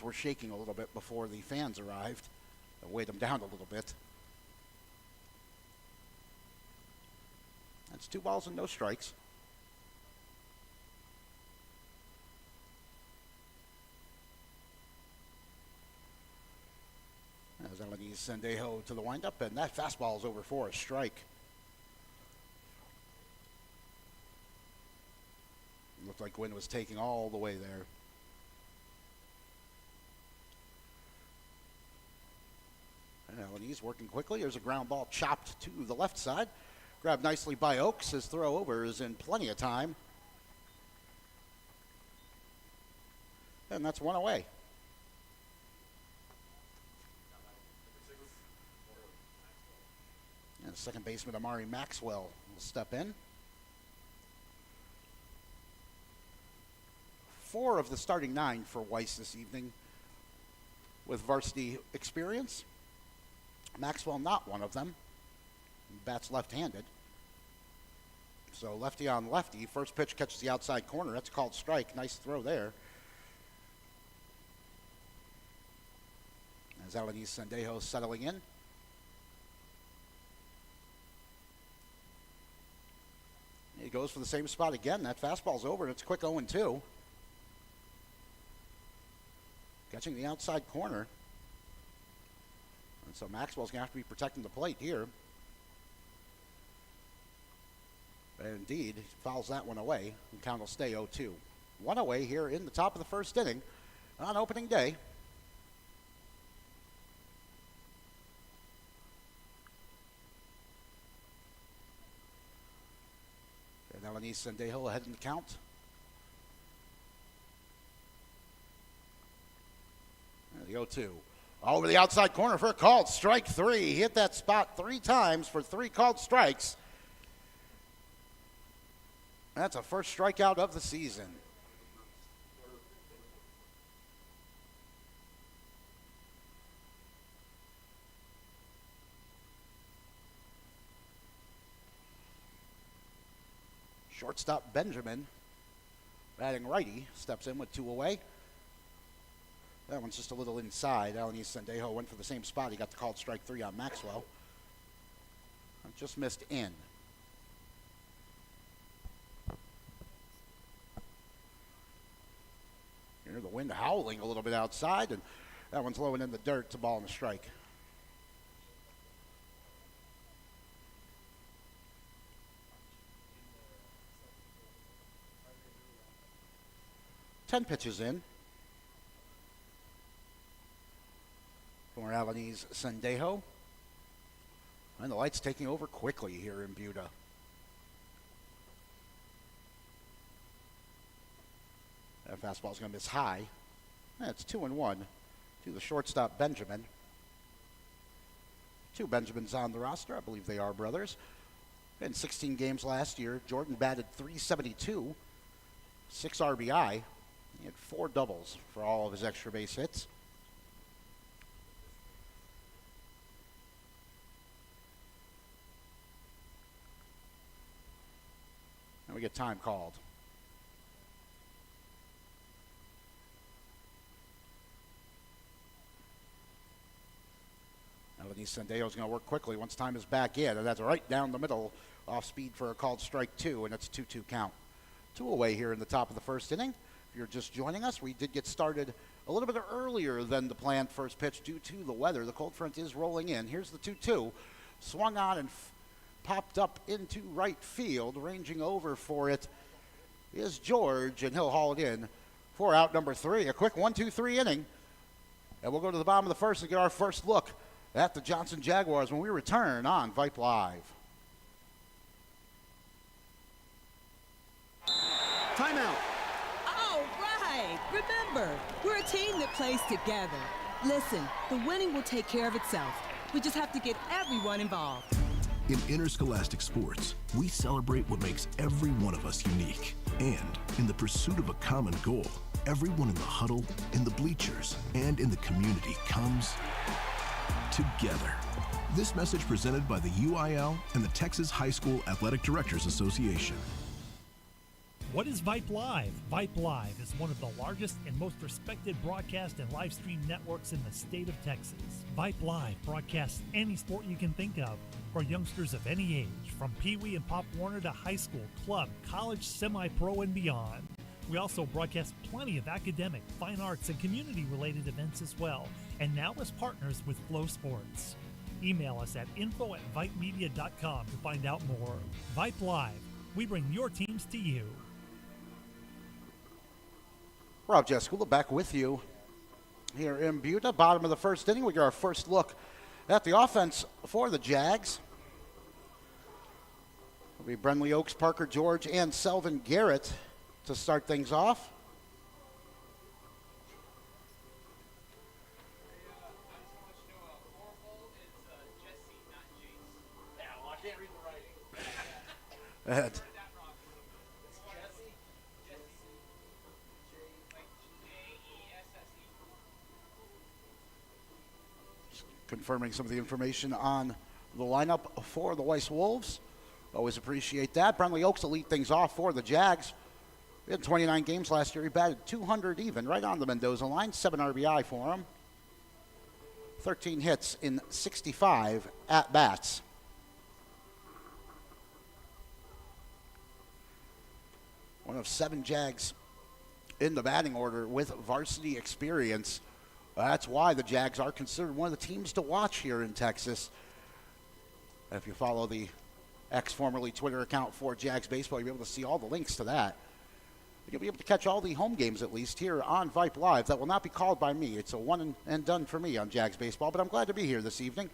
were shaking a little bit before the fans arrived. That weighed them down a little bit. That's 2 balls and no strikes. As Alanis Sendejo to the windup, and that fastball is over for a strike. Looked like Gwynn was taking all the way there. And Alanis working quickly. There's a ground ball chopped to the left side. Grabbed nicely by Oaks. His throw over is in plenty of time. And that's 1 away. And second baseman Amari Maxwell will step in. 4 of the starting 9 for Weiss this evening with varsity experience. Maxwell not one of them. Bats left-handed. So lefty on lefty. First pitch catches the outside corner. That's called strike. Nice throw there. As Alanis Sendejo settling in. He goes for the same spot again. That fastball's over, and it's a quick 0-2. Catching the outside corner. And so Maxwell's going to have to be protecting the plate here. And indeed, he fouls that one away. The count will stay 0-2. 1 away here in the top of the first inning on opening day. And Alanis Sendejo ahead in the count. And the 0-2. Over the outside corner for a called strike 3. He hit that spot 3 times for 3 called strikes. That's a first strikeout of the season. Shortstop Benjamin, batting righty, steps in with 2 away. That one's just a little inside. Alanis Sendejo went for the same spot. He got the called strike 3 on Maxwell. Just missed in. You hear the wind howling a little bit outside, and that one's low and in the dirt. It's a ball and a strike. Ten pitches in for Alanis Sendejo. And the Lights taking over quickly here in Buda. That fastball's going to miss high. That's 2-1 to the shortstop Benjamin. 2 Benjamins on the roster. I believe they are brothers. In 16 games last year, Jordan batted .372, 6 RBI. He had 4 doubles for all of his extra base hits. And we get time called. Alanis Sendejo's going to work quickly once time is back in. And that's right down the middle, off speed for a called strike 2, and it's 2-2 count. 2 away here in the top of the first inning. If you're just joining us, we did get started a little bit earlier than the planned first pitch due to the weather. The cold front is rolling in. Here's the 2-2. Swung on and popped up into right field. Ranging over for it is George, and he'll haul it in for out number 3. A quick 1-2-3 inning. And we'll go to the bottom of the first and get our first look at the Johnson Jaguars when we return on Vype Live. Timeout. All right. Remember, we're a team that plays together. Listen, the winning will take care of itself. We just have to get everyone involved. In interscholastic sports, we celebrate what makes every one of us unique. And in the pursuit of a common goal, everyone in the huddle, in the bleachers, and in the community comes together. This message presented by the UIL and the Texas High School Athletic Directors Association. What is Vype Live? Vype Live is one of the largest and most respected broadcast and live stream networks in the state of Texas. Vype Live broadcasts any sport you can think of for youngsters of any age, from Pee Wee and Pop Warner to high school, club, college, semi-pro, and beyond. We also broadcast plenty of academic, fine arts, and community-related events as well, and now as partners with Flow Sports. Email us at info@vypemedia.com to find out more. Vype Live. We bring your teams to you. Rob Jaskula back with you here in Buda. Bottom of the first inning, we get our first look at the offense for the Jags. It'll be Brenly Oaks, Parker George, and Selvin Garrett to start things off. And confirming some of the information on the lineup for the Weiss Wolves. Always appreciate that. Brenly Oaks will lead things off for the Jags. In 29 games last year, he batted 200 even, right on the Mendoza line. 7 RBI for him. 13 hits in 65 at-bats. One of 7 Jags in the batting order with varsity experience. That's why the Jags are considered one of the teams to watch here in Texas. If you follow the formerly Twitter account for Jags Baseball, you'll be able to see all the links to that. You'll be able to catch all the home games, at least, here on Vype Live. That will not be called by me. It's a one and done for me on Jags Baseball, but I'm glad to be here this evening.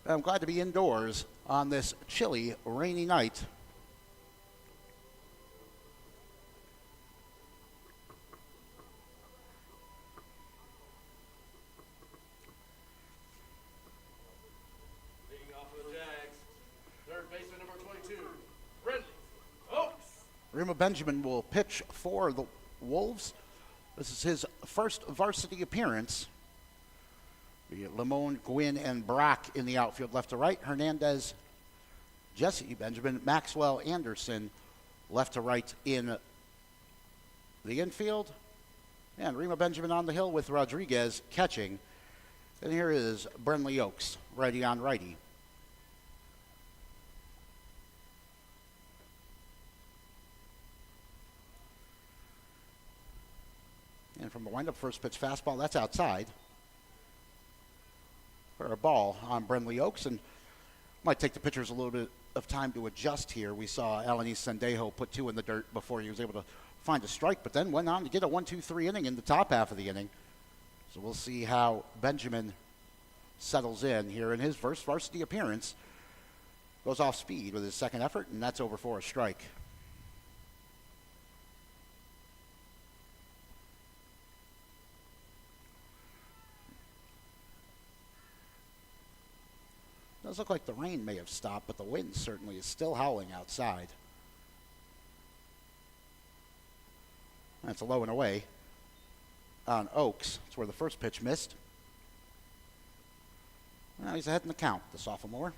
I'm glad to be indoors on this chilly, rainy night. Rima Benjamin will pitch for the Wolves. This is his first varsity appearance. We get Limon, Gwynn, and Brock in the outfield left to right. Hernandez, Jesse Benjamin, Maxwell Anderson left to right in the infield. And Rima Benjamin on the hill with Rodriguez catching. And here is Brenly Oaks, righty on righty. And from the windup, first pitch fastball, that's outside. For a ball on Brenly Oaks, and might take the pitchers a little bit of time to adjust here. We saw Alanis Sendejo put 2 in the dirt before he was able to find a strike, but then went on to get a 1-2-3 inning in the top half of the inning. So we'll see how Benjamin settles in here in his first varsity appearance. Goes off speed with his second effort, and that's over for a strike. Does look like the rain may have stopped, but the wind certainly is still howling outside. That's a low and away on Oaks. That's where the first pitch missed. Now he's ahead in the count, the sophomore.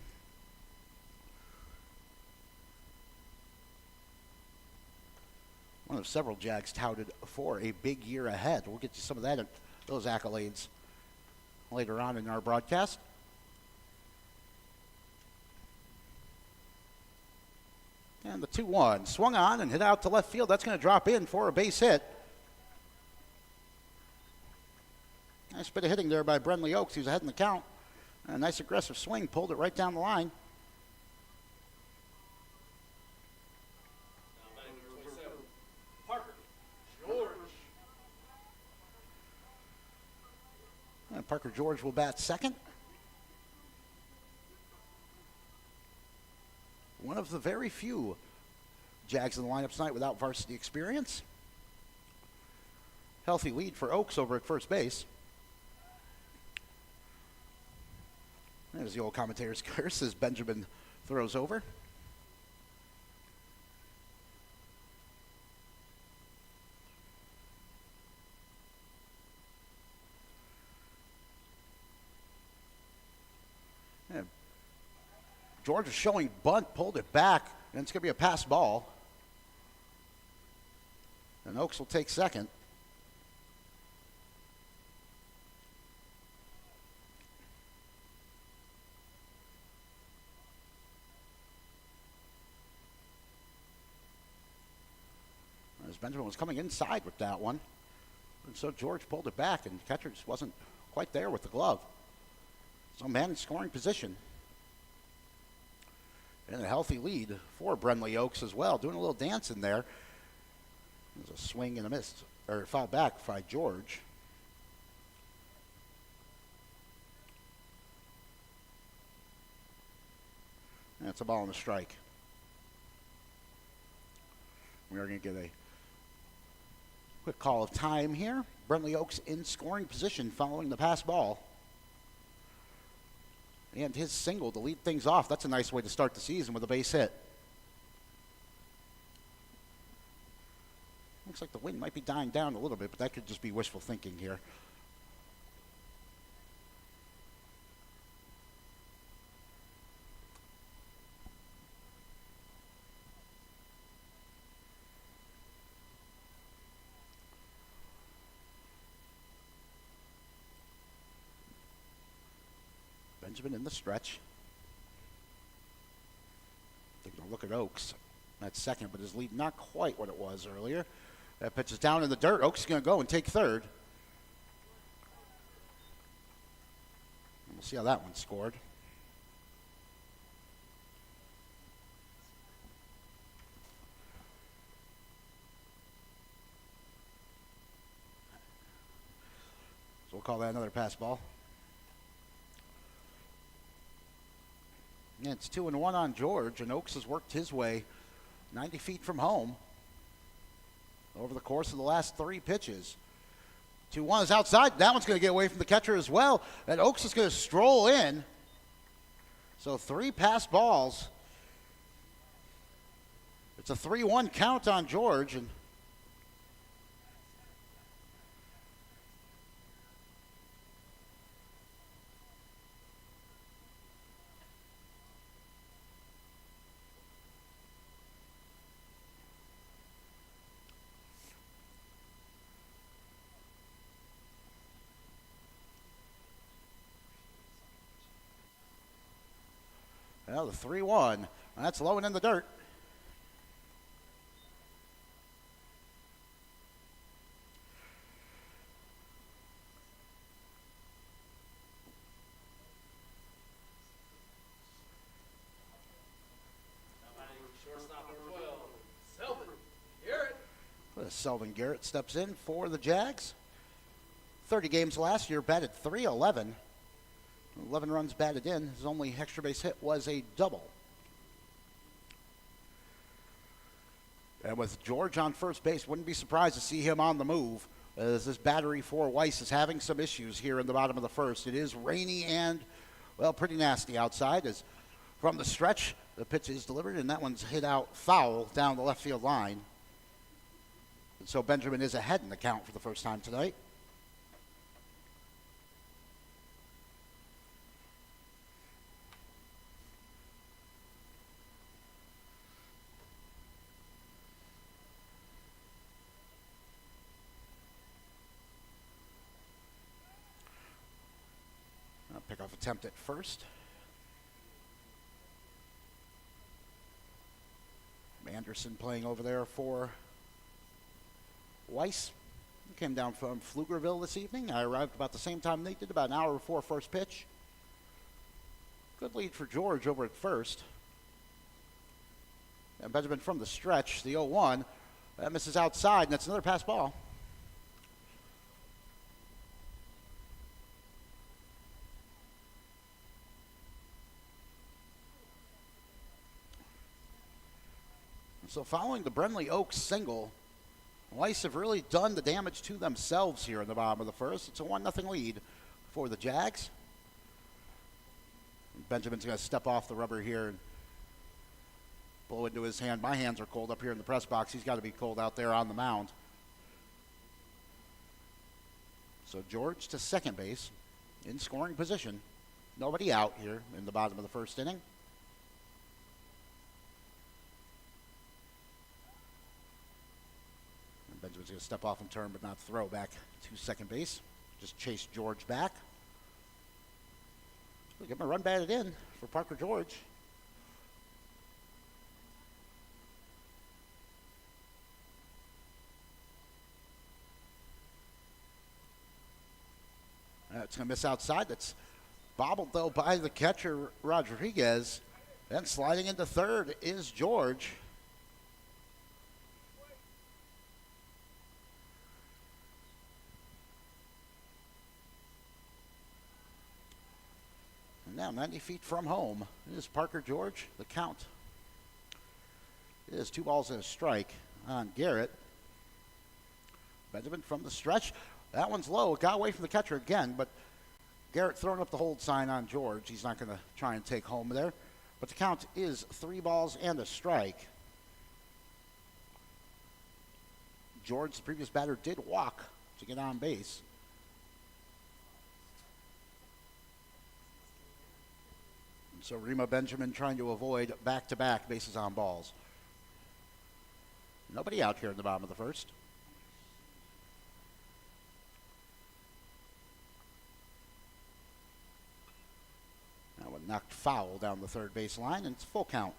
One of several Jags touted for a big year ahead. We'll get you some of that, those accolades later on in our broadcast. And the 2-1 swung on and hit out to left field. That's going to drop in for a base hit. Nice bit of hitting there by Brenly Oaks. He was ahead in the count. A nice aggressive swing, pulled it right down the line. Parker George. And Parker George will bat second. One of the very few Jags in the lineup tonight without varsity experience. Healthy lead for Oaks over at first base. There's the old commentator's curse as Benjamin throws over. And George is showing bunt, pulled it back, and it's going to be a pass ball. And Oaks will take second. As Benjamin was coming inside with that one. And so George pulled it back, and the catcher just wasn't quite there with the glove. So man in scoring position. And a healthy lead for Brenly Oaks as well. Doing a little dance in there. There's a swing and a miss, or foul back by George. And it's a ball and a strike. We are going to get a quick call of time here. Brenly Oaks in scoring position following the pass ball. And his single to lead things off. That's a nice way to start the season with a base hit. Looks like the wind might be dying down a little bit, but that could just be wishful thinking here. Benjamin in the stretch. Taking a look at Oaks. That's second, but his lead not quite what it was earlier. That pitch is down in the dirt. Oaks is going to go and take third. We'll see how that one scored. So we'll call that another pass ball. And it's 2-1 on George, and Oaks has worked his way 90 feet from home over the course of the last 3 pitches. 2-1 is outside. That one's going to get away from the catcher as well. And Oaks is going to stroll in. So 3 pass balls. It's a 3-1 count on George. And well, the 3-1. That's low and in the dirt. Selvin Garrett steps in for the Jags. 30 games last year, batted .311. 11 runs batted in. His only extra base hit was a double. And with George on first base, wouldn't be surprised to see him on the move, as this battery for Weiss is having some issues here in the bottom of the first. It is rainy and, well, pretty nasty outside, as from the stretch, the pitch is delivered, and that one's hit out foul down the left field line. And so Benjamin is ahead in the count for the first time tonight. Pickoff attempt at first. Anderson playing over there for Weiss. Came down from Pflugerville this evening. I arrived about the same time they did, about an hour before first pitch. Good lead for George over at first. And Benjamin from the stretch, the 0-1. That misses outside, and that's another pass ball. So following the Brenly Oaks single, Weiss have really done the damage to themselves here in the bottom of the first. It's a 1-0 lead for the Jags. Benjamin's going to step off the rubber here and blow into his hand. My hands are cold up here in the press box. He's got to be cold out there on the mound. So George to second base in scoring position. Nobody out here in the bottom of the first inning. Benjamin's He's going to step off and turn, but not throw back to second base. Just chase George back. We'll give him a run batted in for Parker George. It's going to miss outside. That's bobbled, though, by the catcher, Rodriguez. Then sliding into third is George. And now 90 feet from home is Parker George. The count is 2 balls and a strike on Garrett. Benjamin from the stretch. That one's low. It got away from the catcher again, but Garrett throwing up the hold sign on George. He's not going to try and take home there. But the count is 3 balls and a strike. George, the previous batter, did walk to get on base. And so Rima Benjamin trying to avoid back-to-back bases on balls. Nobody out here in the bottom of the first. That one knocked foul down the third base line, and it's full count.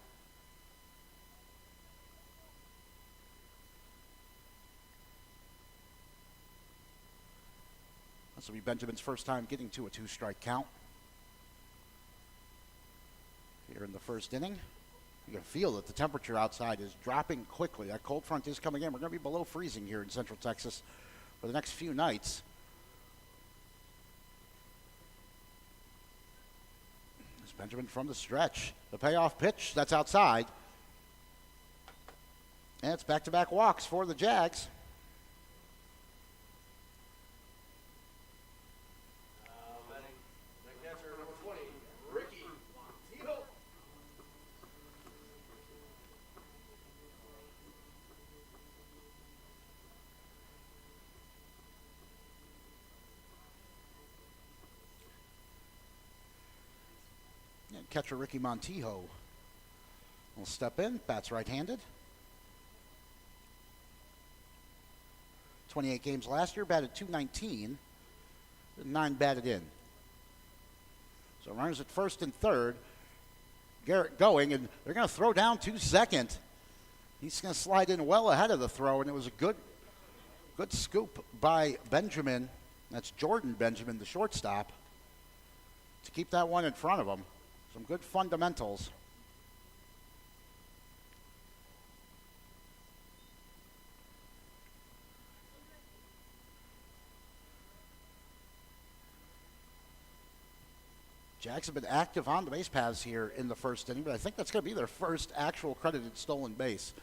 This will be Benjamin's first time getting to a 2-strike count here in the first inning. You can feel that the temperature outside is dropping quickly. That cold front is coming in. We're going to be below freezing here in Central Texas for the next few nights. There's Benjamin from the stretch. The payoff pitch, that's outside. And it's back-to-back walks for the Jags. Catcher Ricky Montijo will step in. Bats right-handed. 28 games last year, batted .219. 9 batted in. So runners at first and third. Garrett going, and they're going to throw down to second. He's going to slide in well ahead of the throw, and it was a good scoop by Benjamin. That's Jordan Benjamin, the shortstop, to keep that one in front of him. Some good fundamentals. Jags have been active on the base paths here in the first inning, but I think that's going to be their first actual credited stolen base.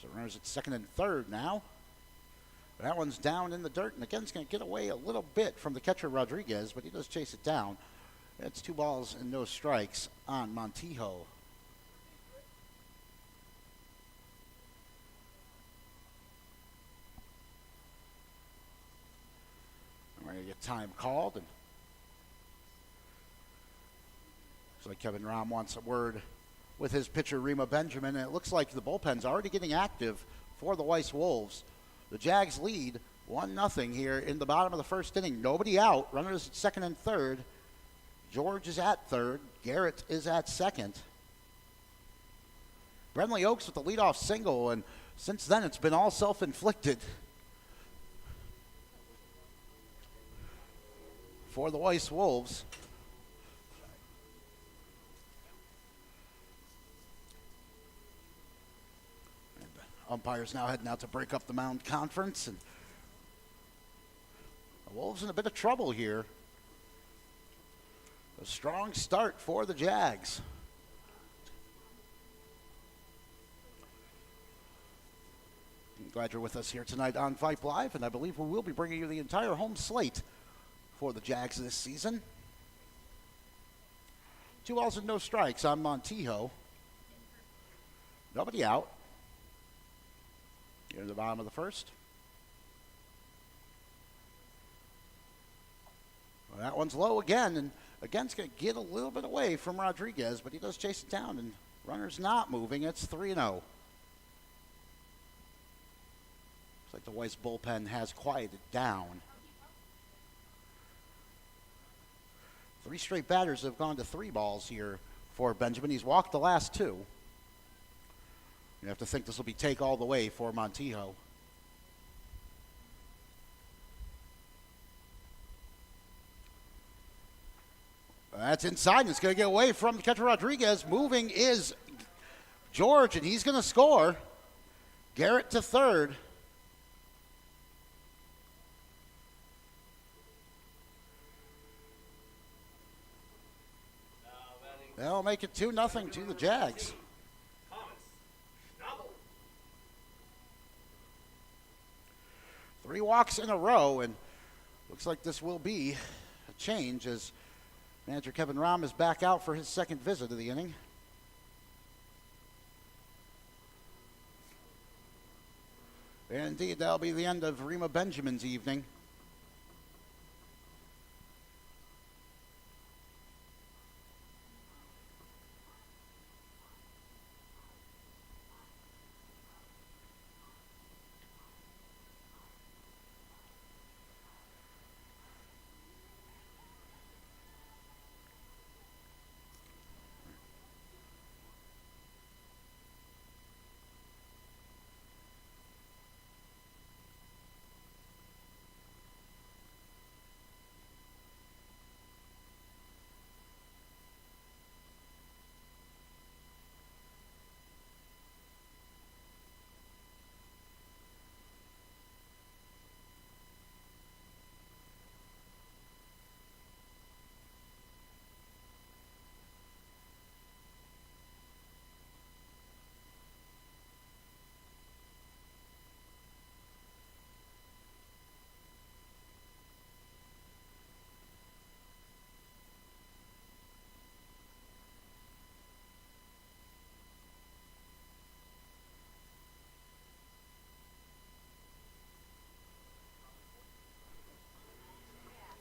So runners at second and third now. That one's down in the dirt, and again, it's going to get away a little bit from the catcher Rodriguez, but he does chase it down. It's 2 balls and no strikes on Montijo. And we're going to get time called, and looks like Kevin Rahm wants a word with his pitcher Rima Benjamin, and it looks like the bullpen's already getting active for the Weiss Wolves. The Jags lead 1-0 here in the bottom of the first inning. Nobody out. Runners at second and third. George is at third. Garrett is at second. Brentley Oaks with the leadoff single, and since then it's been all self-inflicted for the Weiss Wolves. Umpires now heading out to break up the mound conference, and the Wolves in a bit of trouble here. A strong start for the Jags. I'm glad you're with us here tonight on Vype Live, and I believe we will be bringing you the entire home slate for the Jags this season. 2 balls and no strikes on Montijo. Nobody out. Here in the bottom of the first. Well, that one's low again, and Again, it's going to get a little bit away from Rodriguez, but he does chase it down, and runner's not moving. It's 3-0. Looks like the Weiss bullpen has quieted down. 3 straight batters have gone to 3 balls here for Benjamin. He's walked the last 2. You have to think this will be take all the way for Montijo. That's inside, and it's going to get away from catcher Rodriguez. Moving is George, and he's going to score. Garrett to third. They'll make it 2-0 to the Jags. 3 walks in a row, and looks like this will be a change as manager Kevin Rahm is back out for his second visit of the inning. And indeed, that'll be the end of Rima Benjamin's evening.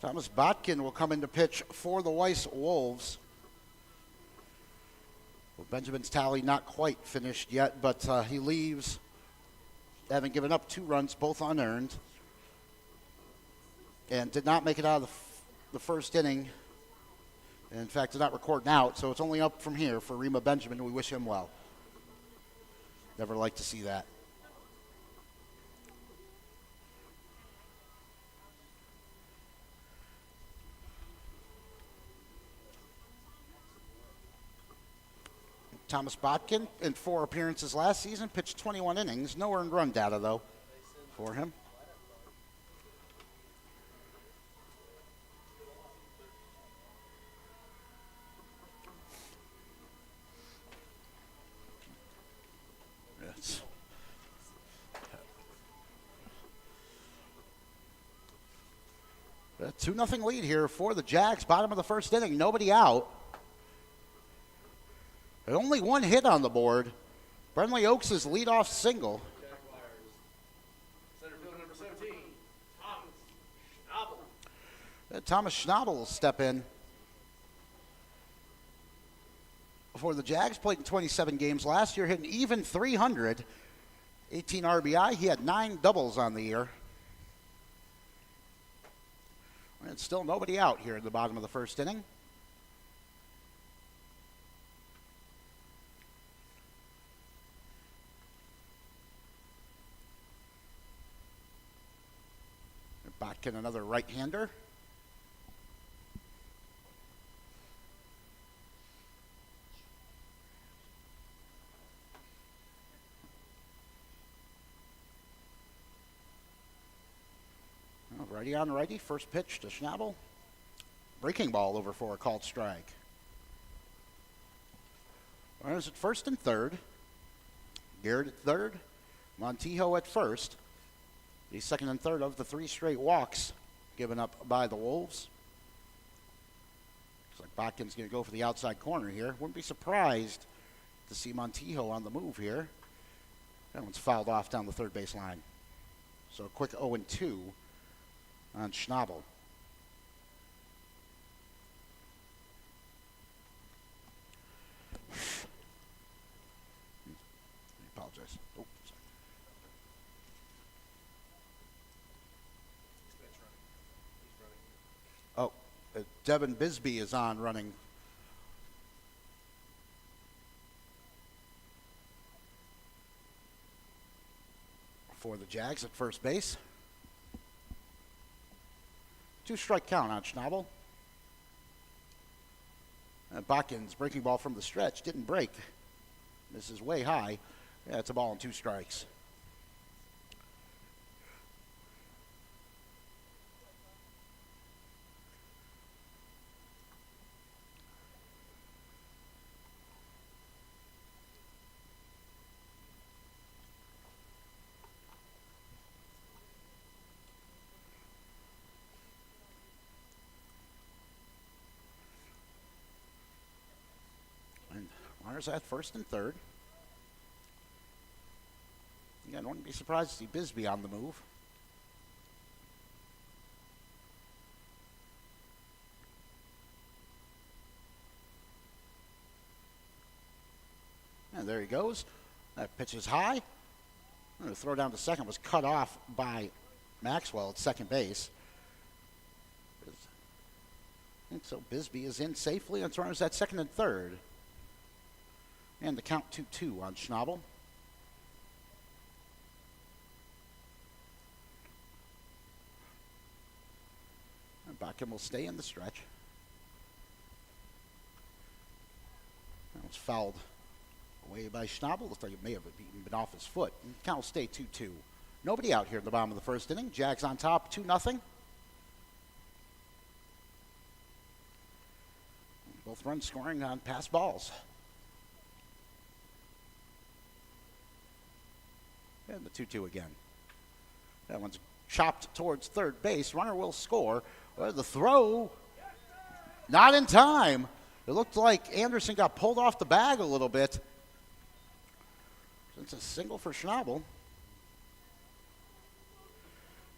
Thomas Botkin will come in to pitch for the Weiss Wolves. Well, Benjamin's tally not quite finished yet, but he leaves having given up 2 runs, both unearned, and did not make it out of the first inning. And in fact, did not record an out, so it's only up from here for Rima Benjamin. We wish him well. Never like to see that. Thomas Botkin, in 4 appearances last season, pitched 21 innings. No earned run data, though, for him. Yes. A 2-0 lead here for the Jags. Bottom of the first inning, nobody out. And only 1 hit on the board. Brenly Oaks' leadoff single. Center field number 17, Thomas Schnabel. Thomas Schnabel will step in for the Jags. Played in 27 games last year, hitting even 300. 18 RBI. He had 9 doubles on the year. And still nobody out here in the bottom of the first inning. Botkin, another right-hander. Righty on righty. First pitch to Schnabel. Breaking ball over for a called strike. Runners at first and third. Garrett at third. Montijo at first. The second and third of the 3 straight walks given up by the Wolves. Looks like Botkin's going to go for the outside corner here. Wouldn't be surprised to see Montijo on the move here. That one's fouled off down the third base line. So a quick 0-2 on Schnabel. Oh, oh Devin Bisbee is on running. For the Jags at first base. 2-strike count on Schnabel. Botkin's breaking ball from the stretch didn't break. This is way high. Yeah, it's a ball and 2 strikes. Runners at first and third. Again, wouldn't be surprised to see Bisbee on the move. And there he goes. That pitch is high. The throw down to second was cut off by Maxwell at second base. And so Bisbee is in safely, and it's runners at second and third. And the count 2-2 on Schnabel. And Botkin will stay in the stretch. That was fouled away by Schnabel. Looks like it may have been off his foot. And the count will stay 2-2. Nobody out here in the bottom of the first inning. Jags on top 2-0. Both runs scoring on pass balls. And the 2-2 again. That one's chopped towards third base. Runner will score. The throw, not in time. It looked like Anderson got pulled off the bag a little bit. It's a single for Schnabel.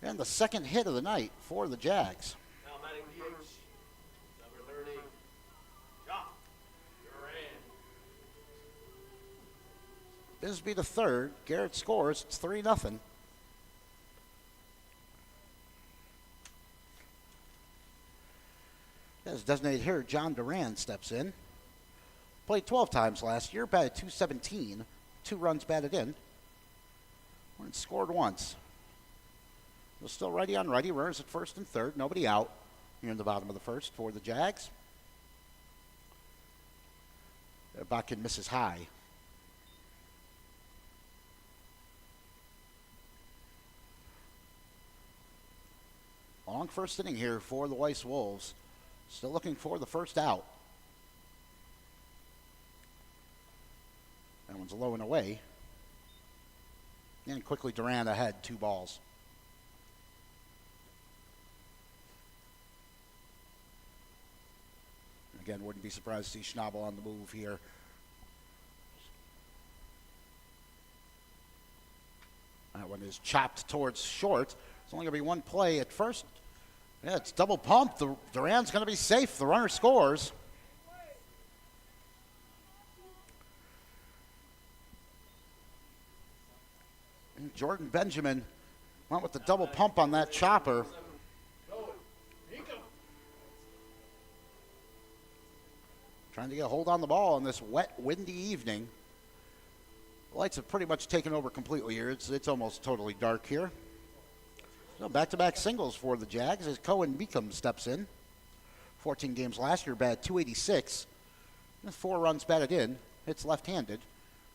And the second hit of the night for the Jags. Now batting first, number 30, John Duran. Bisbee to third. Garrett scores. It's 3-0. As designated hitter, John Duran steps in. Played 12 times last year, batted .217, 2 runs batted in. And scored once. Was still righty on righty, runners at first and third, nobody out here in the bottom of the first for the Jags. Botkin misses high. Long first inning here for the Weiss Wolves. Still looking for the first out. That one's low and away. And quickly Duran ahead, 2 balls. Again, wouldn't be surprised to see Schnabel on the move here. That one is chopped towards short. It's only going to be one play at first. Yeah, it's double pumped. Duran's going to be safe. The runner scores. And Jordan Benjamin went with the double pump on that chopper. Trying to get a hold on the ball on this wet, windy evening. The lights have pretty much taken over completely here. It's almost totally dark here. So back-to-back singles for the Jags as Cohen Meekum steps in. 14 games last year, batted .286. 4 runs batted in. It's left-handed.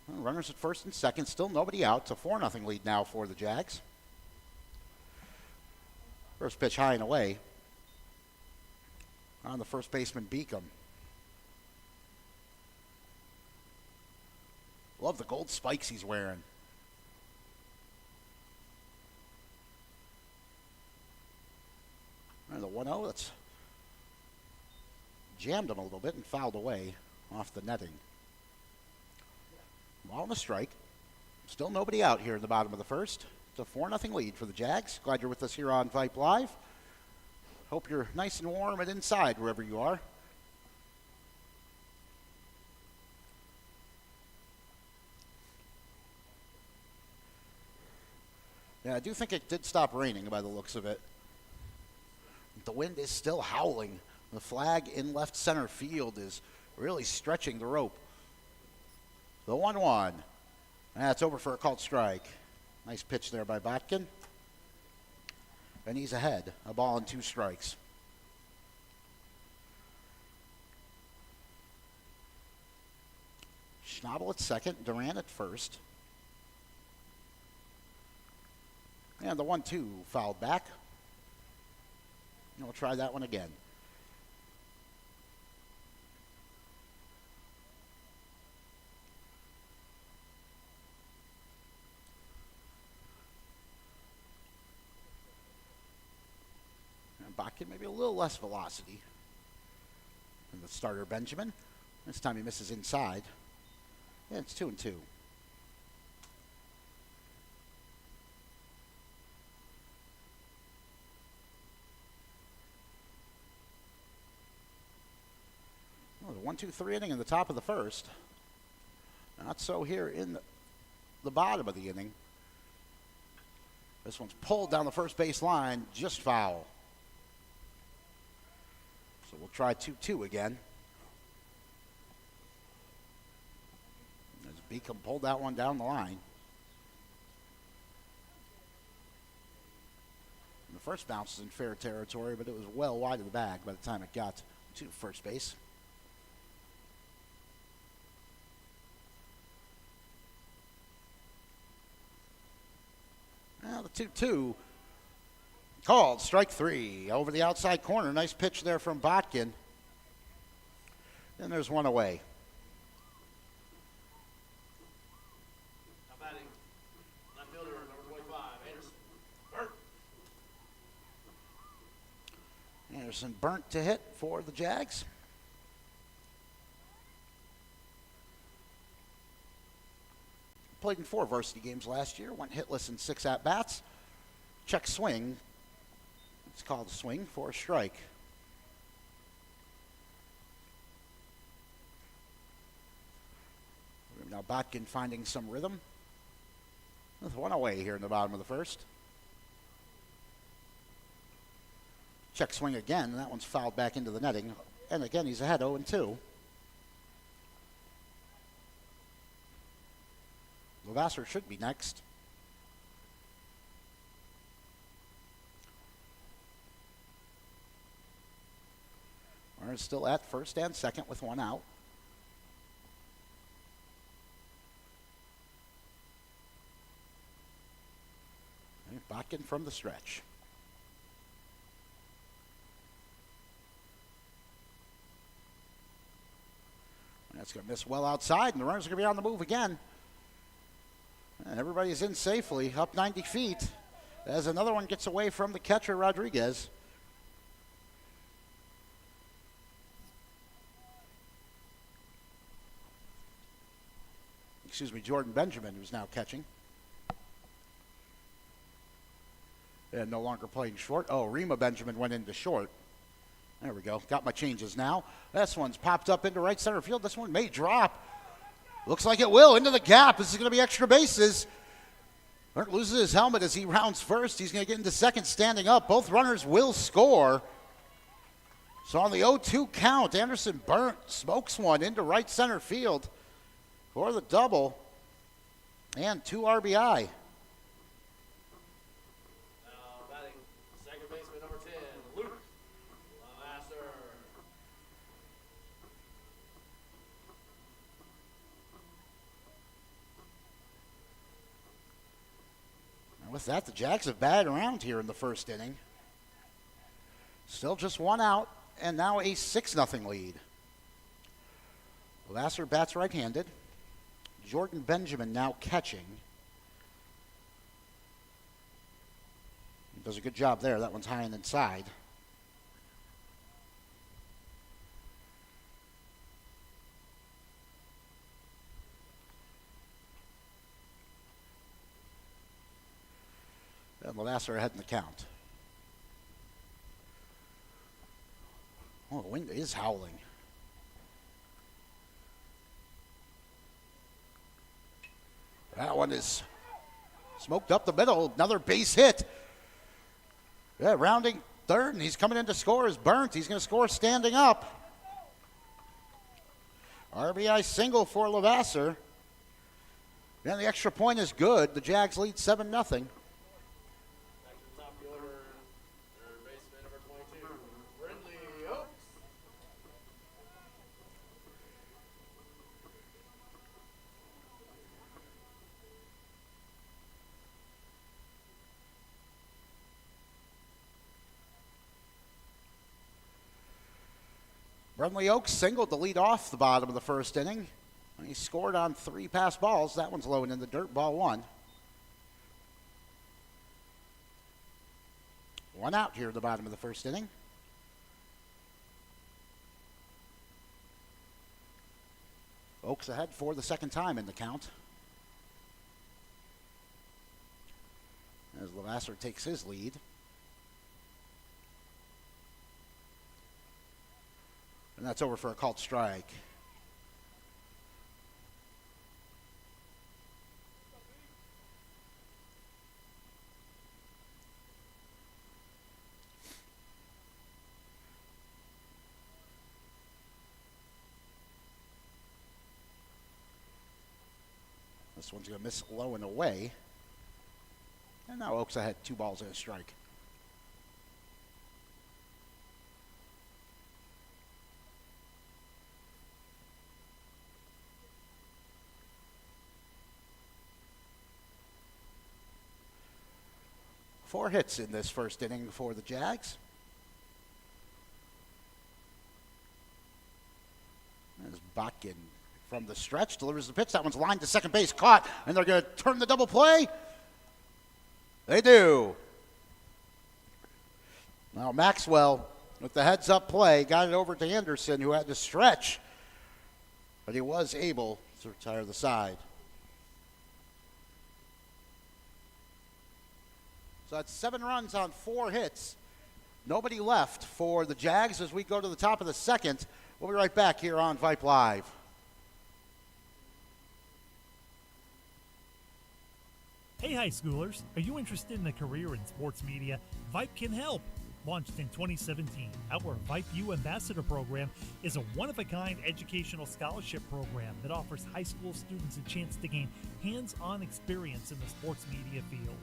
Runners at first and second, still nobody out. It's a 4-0 lead now for the Jags. First pitch high and away. On the first baseman, Beacom. Love the gold spikes he's wearing. And the 1-0, that's jammed him a little bit and fouled away off the netting. Ball and a strike. Still nobody out here in the bottom of the first. It's a 4-0 lead for the Jags. Glad you're with us here on Vype Live. Hope you're nice and warm and inside wherever you are. Yeah, I do think it did stop raining by the looks of it. The wind is still howling. The flag in left center field is really stretching the rope. The 1-1. That's over for a called strike. Nice pitch there by Botkin. And he's ahead. A ball and 2 strikes. Schnabel at second. Duran at first. And the 1-2 fouled back. And we'll try that one again. Botkin maybe a little less velocity than the starter Benjamin. This time he misses inside. Yeah, it's 2-2. Oh, the 1-2-3 inning in the top of the first. Not so here in the bottom of the inning. This one's pulled down the first base line, just foul. So we'll try 2-2 again. As Beacom pulled that one down the line. And the first bounce is in fair territory, but it was well wide of the bag by the time it got to first base. Now the 2-2. Called strike 3 over the outside corner. Nice pitch there from Botkin. Then there's one away. Now batting, left fielder, number 25, Anderson. Burnt. Anderson burnt to hit for the Jags. Played in 4 varsity games last year. Went hitless in 6 at-bats. Check swing. It's called a swing for a strike. Now Botkin finding some rhythm. With one away here in the bottom of the first. Check swing again, and that one's fouled back into the netting. And again, he's ahead 0-2. Levasseur should be next. Warner's still at first and second with 1 out. And Botkin from the stretch. And that's going to miss well outside, and the runners are going to be on the move again. And everybody's in safely, up 90 feet, as another one gets away from the catcher, Rodriguez. Jordan Benjamin, who's now catching. And no longer playing short. Oh, Rima Benjamin went into short. There we go. Got my changes now. This one's popped up into right center field. This one may drop. Looks like it will. Into the gap. This is going to be extra bases. Burnt loses his helmet as he rounds first. He's going to get into second standing up. Both runners will score. So on the 0-2 count, Anderson Burnt smokes one into right center field for the double and 2 RBI. Now batting, second baseman, number 10, Luke Levasseur. And with that, the Jags have batted around here in the first inning. Still just 1 out, and now a 6-0 lead. Levasseur bats right-handed. Jordan Benjamin now catching. He does a good job there. That one's high and inside. And Levasseur ahead in the count. Oh, the wind is howling. That one is Smoked up the middle. Another base hit. Yeah, rounding third, and he's coming in to score is Burnt. He's going to score standing up. RBI single for Levasseur. And the extra point is good. The Jags lead 7-0. Back to the top of the order, third baseman number 22, Brindley Oaks. Brindley Oaks singled to lead off the bottom of the first inning. He scored on 3 pass balls. That one's low and in the dirt. Ball 1. 1 out here at the bottom of the first inning. Oaks ahead for the second time in the count. As Levasseur takes his lead. And that's over for a called strike. This one's going to miss low and away. And now Oaks ahead, 2 balls and a strike. Four hits in this first inning for the Jags. As Botkin from the stretch delivers the pitch. That one's lined to second base, caught, and they're going to turn the double play. They do. Now Maxwell with the heads-up play got it over to Anderson, who had to stretch, but he was able to retire the side. So that's 7 runs on 4 hits. Nobody left for the Jags as we go to the top of the second. We'll be right back here on Vype Live. Hey, high schoolers, are you interested in a career in sports media? Vype can help. Launched in 2017, our Vype U Ambassador Program is a one-of-a-kind educational scholarship program that offers high school students a chance to gain hands-on experience in the sports media field.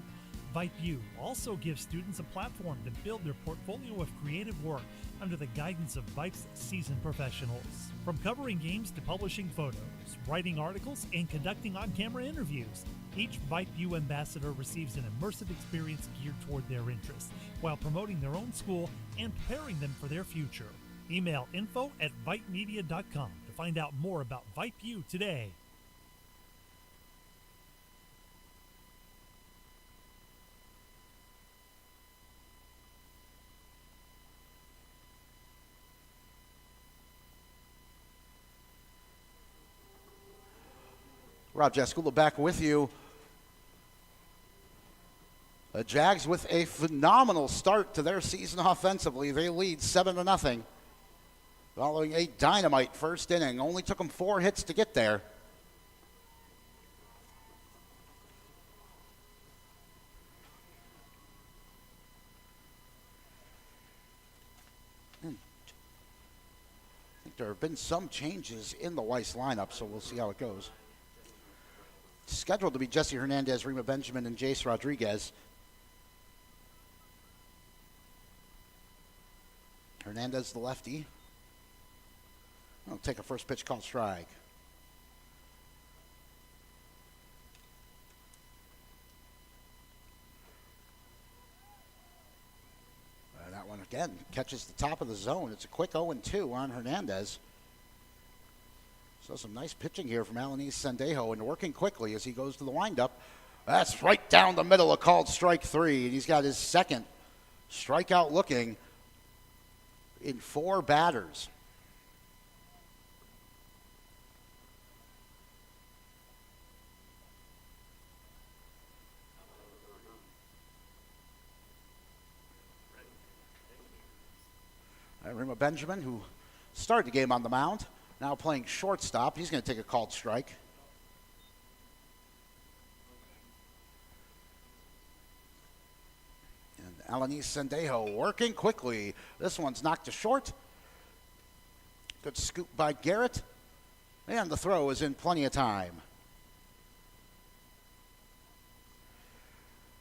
Vype U also gives students a platform to build their portfolio of creative work under the guidance of Vype's seasoned professionals. From covering games to publishing photos, writing articles, and conducting on-camera interviews, each Vype U ambassador receives an immersive experience geared toward their interests while promoting their own school and preparing them for their future. Email info@vypemedia.com to find out more about Vype U today. Rob Jaskula back with you. The Jags with a phenomenal start to their season offensively. They lead 7-0 following a dynamite first inning. Only took them 4 hits to get there. I think there have been some changes in the Weiss lineup, so we'll see how it goes. Scheduled to be Jesse Hernandez, Rima Benjamin, and Jace Rodriguez. Hernandez, the lefty. I'll take a first pitch called strike. And that one again catches the top of the zone. It's a quick 0-2 on Hernandez. So some nice pitching here from Alanis Sendejo and working quickly as he goes to the windup. That's right down the middle, a called strike 3. And he's got his second strikeout looking in 4 batters. Rima Benjamin, who started the game on the mound, now playing shortstop. He's going to take a called strike. Alanis Sendejo working quickly. This one's knocked to short. Good scoop by Garrett. And the throw is in plenty of time.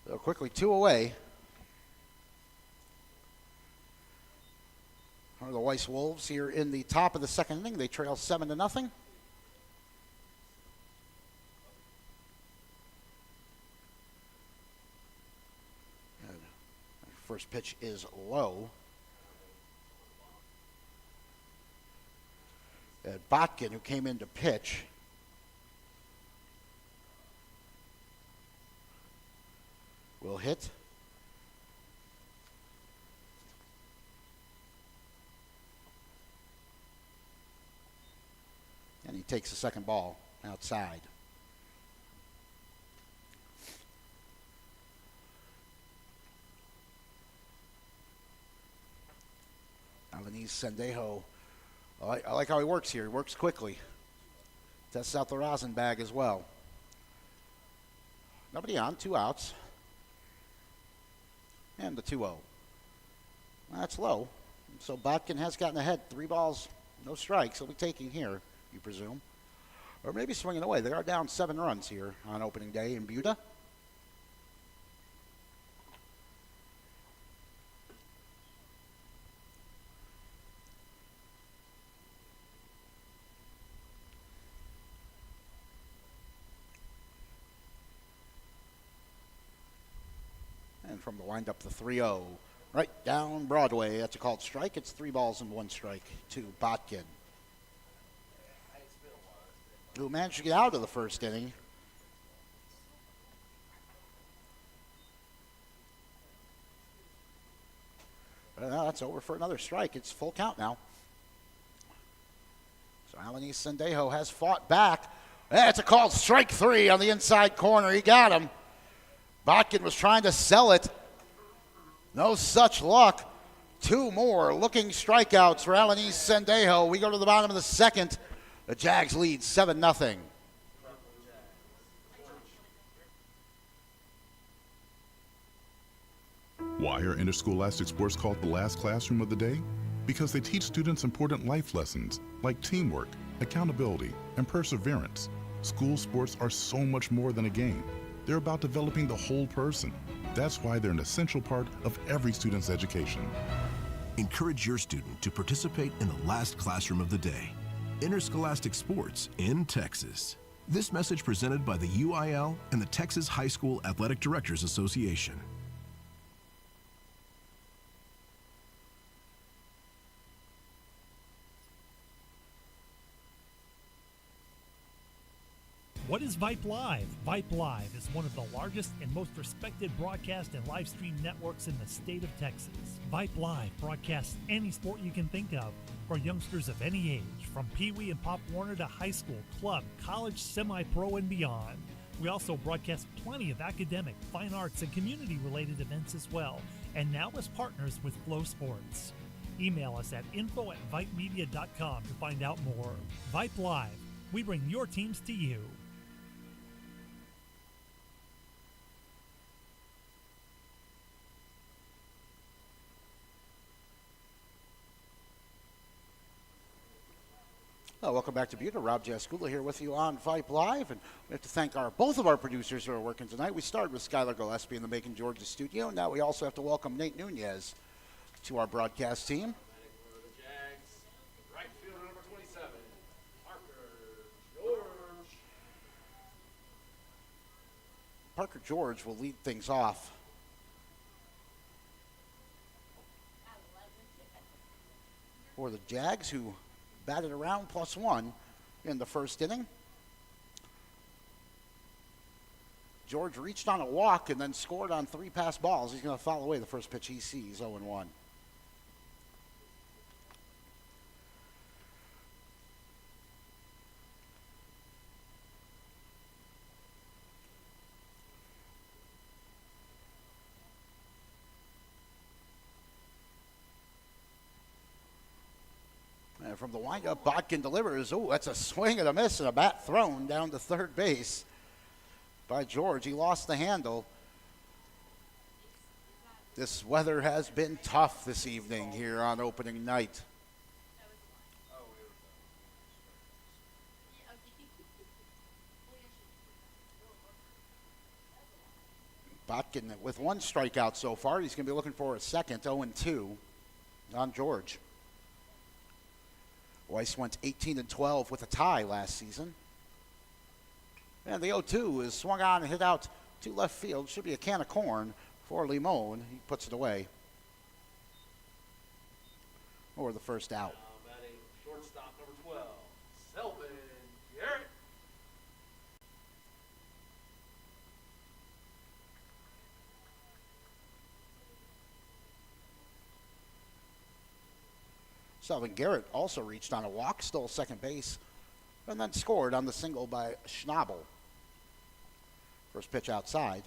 So quickly 2 away. Are the Weiss Wolves here in the top of the second inning. They trail 7-0. First pitch is low. And Botkin, who came in to pitch, will hit. And he takes the second ball outside. Alanis Sendejo, I like how he works here. He works quickly. Tests out the rosin bag as well. Nobody on, 2 outs. And the 2-0. That's low. So Botkin has gotten ahead. 3 balls, no strikes. He'll be taking here, you presume. Or maybe swinging away. They are down 7 runs here on opening day in Buda. And from the windup, the 3-0. Right down Broadway. That's a called strike. It's 3 balls and 1 strike to Botkin, who managed to get out of the first inning. Well, that's over for another strike. It's full count now. So Alanis Sendejo has fought back. That's a called strike 3 on the inside corner. He got him. Botkin was trying to sell it. No such luck. 2 more looking strikeouts for Alanis Sendejo. We go to the bottom of the second. The Jags lead 7-0. Why are interscholastic sports called the last classroom of the day? Because they teach students important life lessons like teamwork, accountability, and perseverance. School sports are so much more than a game. They're about developing the whole person. That's why they're an essential part of every student's education. Encourage your student to participate in the last classroom of the day. Interscholastic sports in Texas. This message presented by the UIL and the Texas High School Athletic Directors Association. What is Vype Live? Vype Live is one of the largest and most respected broadcast and live stream networks in the state of Texas. Vype Live broadcasts any sport you can think of for youngsters of any age, from Pee Wee and Pop Warner to high school, club, college, semi-pro, and beyond. We also broadcast plenty of academic, fine arts, and community-related events as well, and now as partners with Flow Sports. Email us at info@vypemedia.com to find out more. Vype Live. We bring your teams to you. Welcome back to Buda. Rob Jaskula here with you on Vype Live, and we have to thank both of our producers who are working tonight. We started with Skylar Gillespie in the Macon, Georgia studio. Now we also have to welcome Nate Nunez to our broadcast team. For the Jags, right fielder number 27, Parker George. Parker George will lead things off. For the Jags, who batted around +1 in the first inning. George reached on a walk and then scored on 3 pass balls. He's going to foul away the first pitch he sees, 0-1. And from the windup, Botkin delivers. Oh, that's a swing and a miss and a bat thrown down to third base by George. He lost the handle. This weather has been tough this evening here on opening night. Botkin with one strikeout so far. He's going to be looking for a second, 0-2 on George. Weiss went 18-12 with a tie last season. And the 0-2 is swung on and hit out to left field. Should be a can of corn for Limon. He puts it away. Or the first out. Batting shortstop number 12, Selvin Garrett. Selvin Garrett also reached on a walk, stole second base, and then scored on the single by Schnabel. First pitch outside.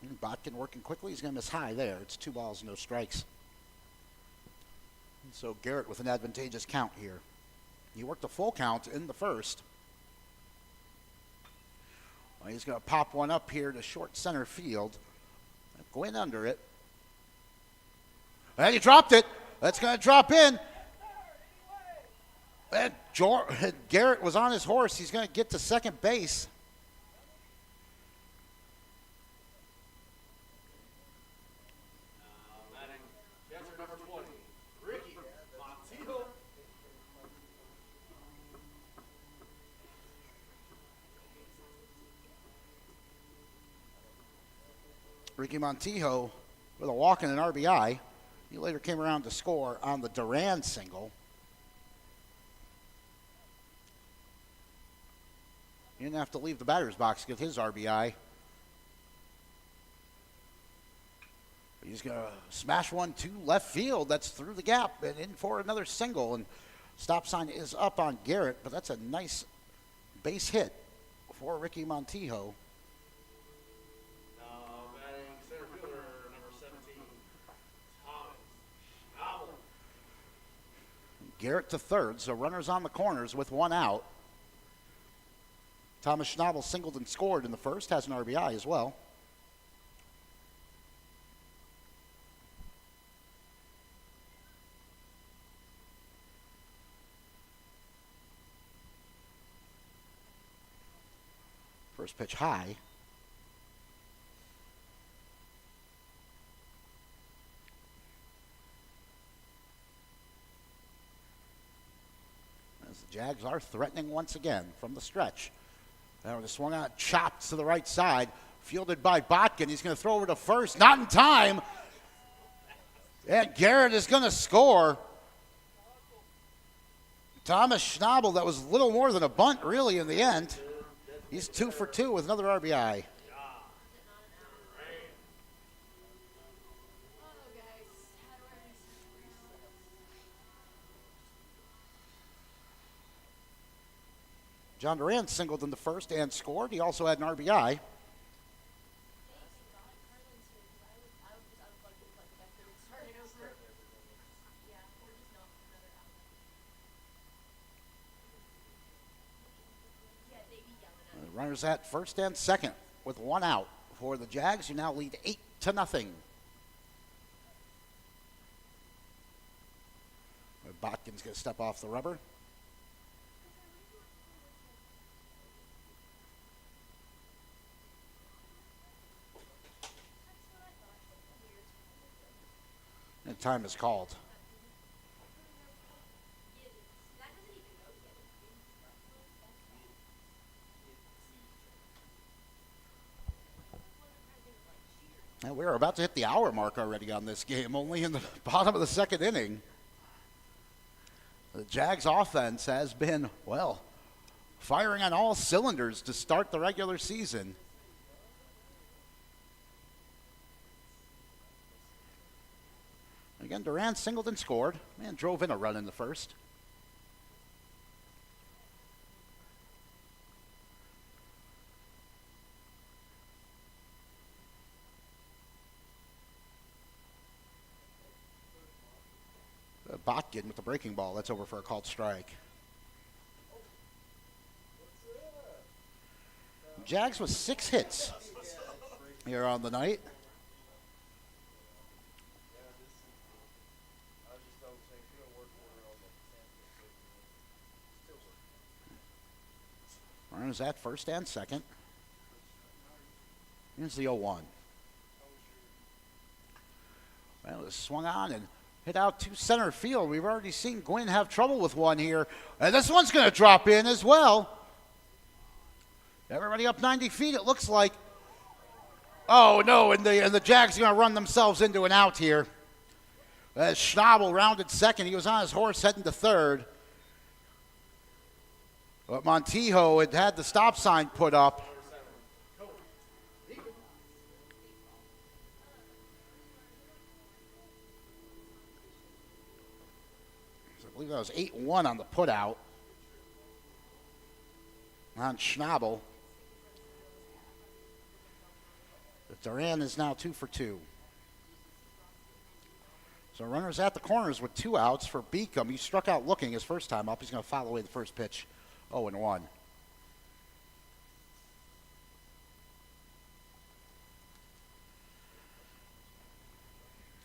And Botkin working quickly. He's going to miss high there. It's 2 balls, no strikes. And so Garrett with an advantageous count here. He worked a full count in the first. Well, he's going to pop one up here to short center field. Go in under it. And he dropped it. That's going to drop in. And Garrett was on his horse. He's going to get to second base. Batting catcher number 20, Ricky Montijo. Ricky Montijo with a walk and an RBI. He later came around to score on the Duran single. He didn't have to leave the batter's box to get his RBI. He's going to smash one to left field. That's through the gap and in for another single. And stop sign is up on Garrett, but that's a nice base hit for Ricky Montijo. Batting center fielder number 17, Thomas Schnabel. Garrett to third, so runners on the corners with one out. Thomas Schnabel singled and scored in the first, has an RBI as well. First pitch high. As the Jags are threatening once again from the stretch. Now the swung out, chopped to the right side, fielded by Botkin. He's going to throw over to first, not in time. And Garrett is going to score. Thomas Schnabel, that was little more than a bunt, really, in the end. He's 2 for 2 with another RBI. John Duran singled in the first and scored. He also had an RBI. Runners at first and second with one out for the Jags, who now lead 8-0. Botkin's going to step off the rubber. And time is called. And we're about to hit the hour mark already on this game, only in the bottom of the second inning. The Jags offense has been, well, firing on all cylinders to start the regular season. Again, Duran singled and scored and drove in a run in the first. Botkin with the breaking ball. That's over for a called strike. Jags with 6 hits here on the night. Runners at first and second. Here's the 0-1. Well, it swung on and hit out to center field. We've already seen Gwynn have trouble with one here. And this one's going to drop in as well. Everybody up 90 feet, it looks like. Oh, no, and the Jags are going to run themselves into an out here. As Schnabel rounded second. He was on his horse heading to third. But Montijo had the stop sign put up. I believe that was 8-1 on the put out on Schnabel. But Duran is now 2 for 2. So runners at the corners with 2 outs for Beacom. He struck out looking his first time up. He's going to foul away the first pitch. 0-1.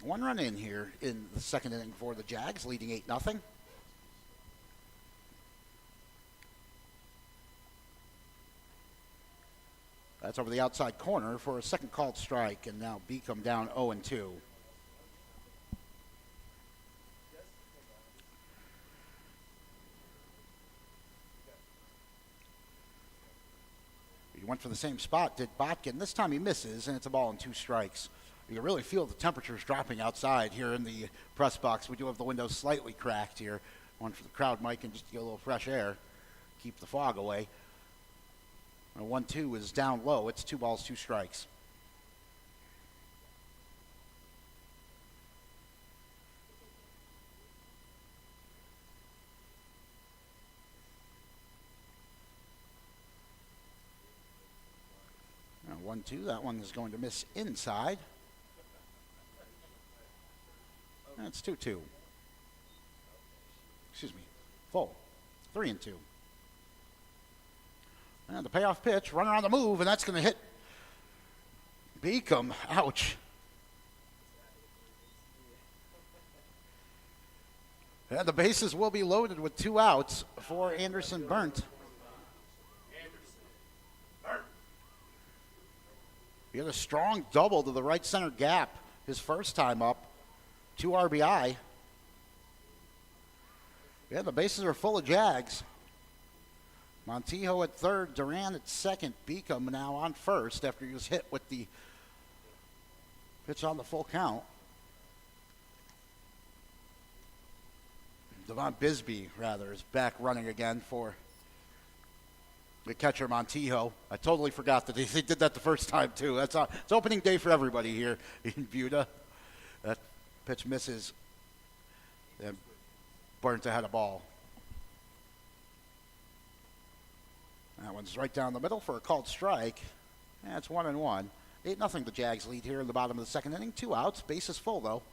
One run in here in the second inning for the Jags, leading 8-0. That's over the outside corner for a second called strike, and now Beacom down 0-2. He went for the same spot, did Botkin. This time he misses, and it's a ball and 2 strikes. You can really feel the temperatures dropping outside here in the press box. We do have the windows slightly cracked here. One for the crowd mic and just to get a little fresh air, keep the fog away. 1-2 is down low. It's 2 balls, 2 strikes. Now 1-2. That one is going to miss inside. That's 2-2. Excuse me. Full. 3-2. And the payoff pitch, runner on the move, and that's going to hit Beacom. Ouch. And the bases will be loaded with 2 outs for Anderson Burnt. He had a strong double to the right center gap his first time up. 2 RBI. Yeah, the bases are full of Jags. Montijo at third, Duran at second. Beacom now on first after he was hit with the pitch on the full count. Devon Bisbee, rather, is back running again for the catcher Montijo. I totally forgot that he did that the first time, too. It's opening day for everybody here in Buda. That pitch misses, and Burnt ahead of ball. That one's right down the middle for a called strike. And it's 1-1. 8-0 the Jags lead here in the bottom of the second inning. 2 outs. Bases full, though.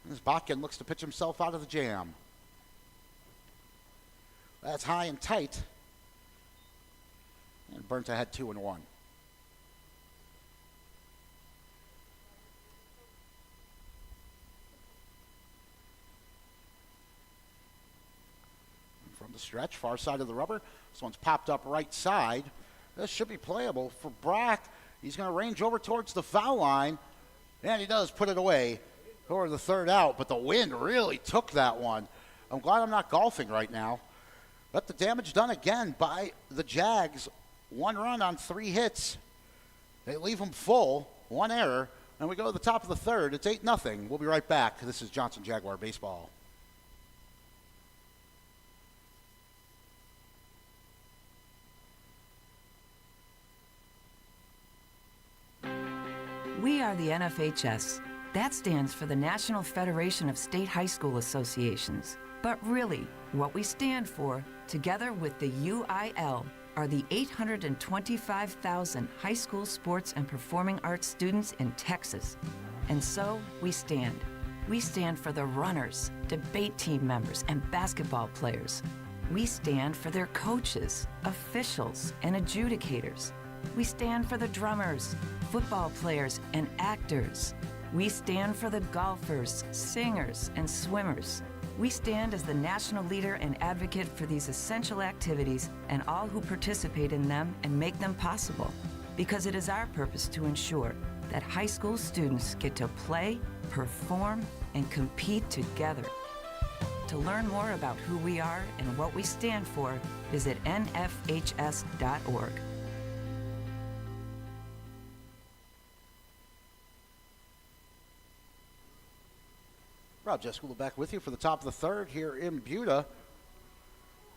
As Botkin looks to pitch himself out of the jam. That's high and tight. And Burnt ahead 2-1. From the stretch, far side of the rubber. This one's popped up right side. This should be playable for Brock. He's going to range over towards the foul line. And he does put it away toward the third out. But the wind really took that one. I'm glad I'm not golfing right now. But the damage done again by the Jags. 1 run on 3 hits. They leave them full. 1 error. And we go to the top of the third. It's 8-0. We'll be right back. This is Johnson Jaguar Baseball. We are the NFHS. That stands for the National Federation of State High School Associations. But really, what we stand for, together with the UIL, are the 825,000 high school sports and performing arts students in Texas. And so, we stand. We stand for the runners, debate team members, and basketball players. We stand for their coaches, officials, and adjudicators. We stand for the drummers, football players, and actors. We stand for the golfers, singers, and swimmers. We stand as the national leader and advocate for these essential activities and all who participate in them and make them possible, because it is our purpose to ensure that high school students get to play, perform, and compete together. To learn more about who we are and what we stand for, visit nfhs.org. Rob Jescoula back with you for the top of the third here in Buda.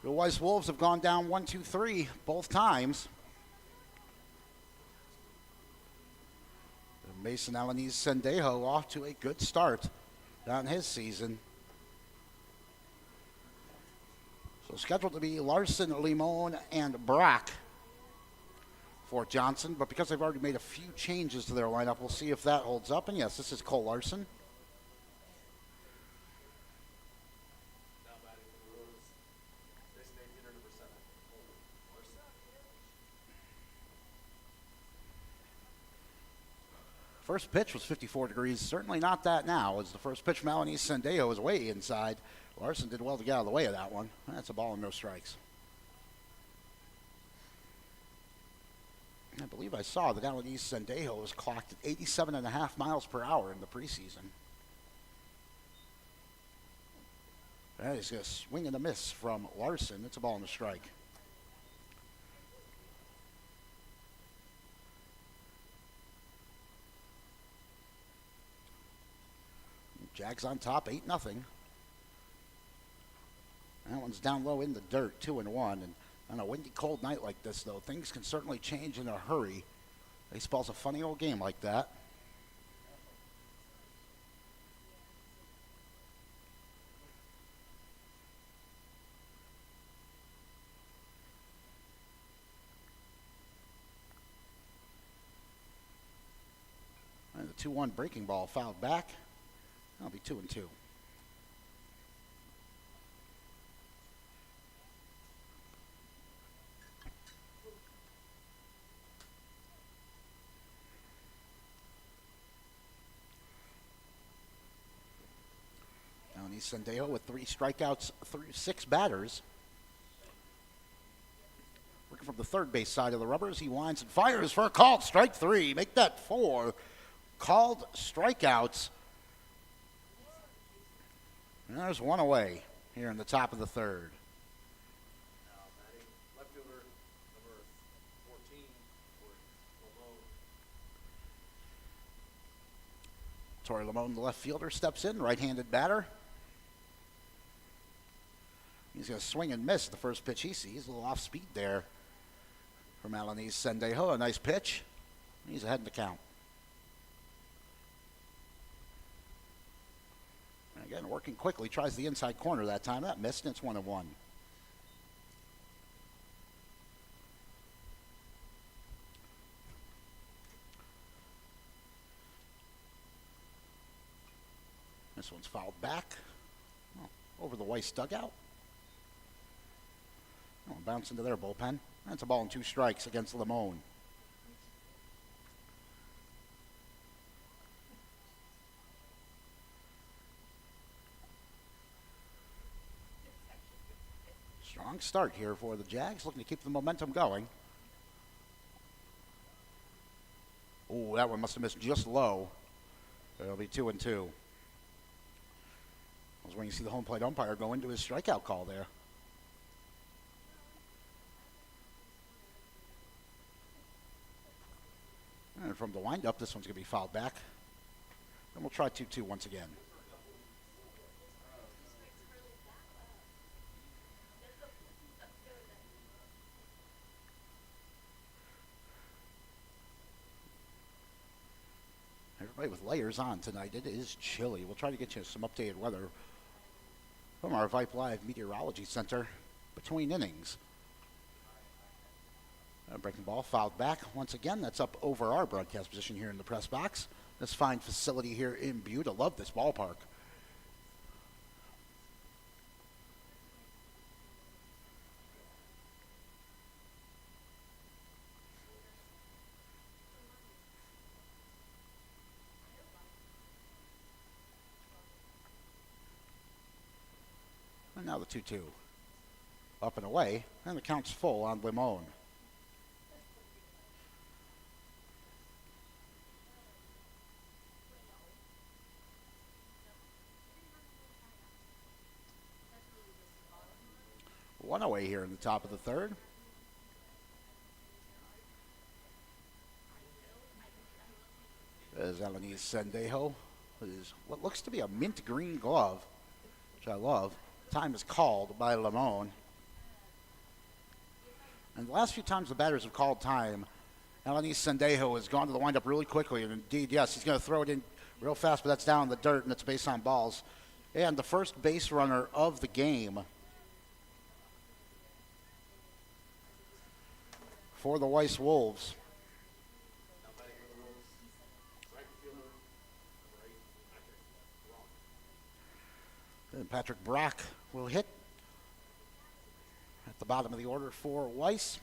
The Weiss Wolves have gone down 1-2-3 both times. And Mason Alanis Sendejo off to a good start down his season. So scheduled to be Larson, Limon, and Brock for Johnson. But because they've already made a few changes to their lineup, we'll see if that holds up. And yes, this is Cole Larson. First pitch was 54 degrees. Certainly not that now, as the first pitch from Alanis Sendejo is way inside. Larson did well to get out of the way of that one. That's a ball and no strikes. I believe I saw that Alanis Sendejo was clocked at 87.5 miles per hour in the preseason. That is a swing and a miss from Larson. It's a ball and a strike. Jags on top, 8-0. That one's down low in the dirt, 2-1. And on a windy, cold night like this, though, things can certainly change in a hurry. Baseball's a funny old game like that. And the 2-1 breaking ball fouled back. That'll be 2-2. Alanis Sendejo with 3 strikeouts through 6 batters. Working from the third base side of the rubbers, he winds and fires for a called strike 3. Make that 4 called strikeouts. And there's one away here in the top of the third. Now batting left fielder number 14 for Lamone. Torrey Lamone, the left fielder, steps in, right-handed batter. He's going to swing and miss the first pitch he sees. A little off speed there from Alanis Sendejo. A nice pitch. He's ahead in the count. Again, working quickly, tries the inside corner that time. That missed, and it's 1-1. This one's fouled back. Over the Weiss dugout. Bounce into their bullpen. That's a ball and 2 strikes against Limon. Strong start here for the Jags, looking to keep the momentum going. Oh, that one must have missed just low. It'll be 2-2. I was waiting to see the home plate umpire go into his strikeout call there. And from the windup, this one's going to be fouled back. Then we'll try 2-2 once again. Everybody with layers on tonight. It is chilly. We'll try to get you some updated weather from our Vype Live Meteorology Center between innings. Breaking ball fouled back. Once again, that's up over our broadcast position here in the press box. This fine facility here in Buda. Love this ballpark. Now the 2-2. Up and away, and the count's full on Limon. One away here in the top of the third. As Alanis Sendejo is what looks to be a mint green glove, which I love. Time is called by Limon. And the last few times the batters have called time, Alanis Sendejo has gone to the windup really quickly. And indeed, yes, he's going to throw it in real fast, but that's down in the dirt, and it's base on balls. And the first base runner of the game for the Weiss Wolves. And Patrick Brock will hit at the bottom of the order for Weiss.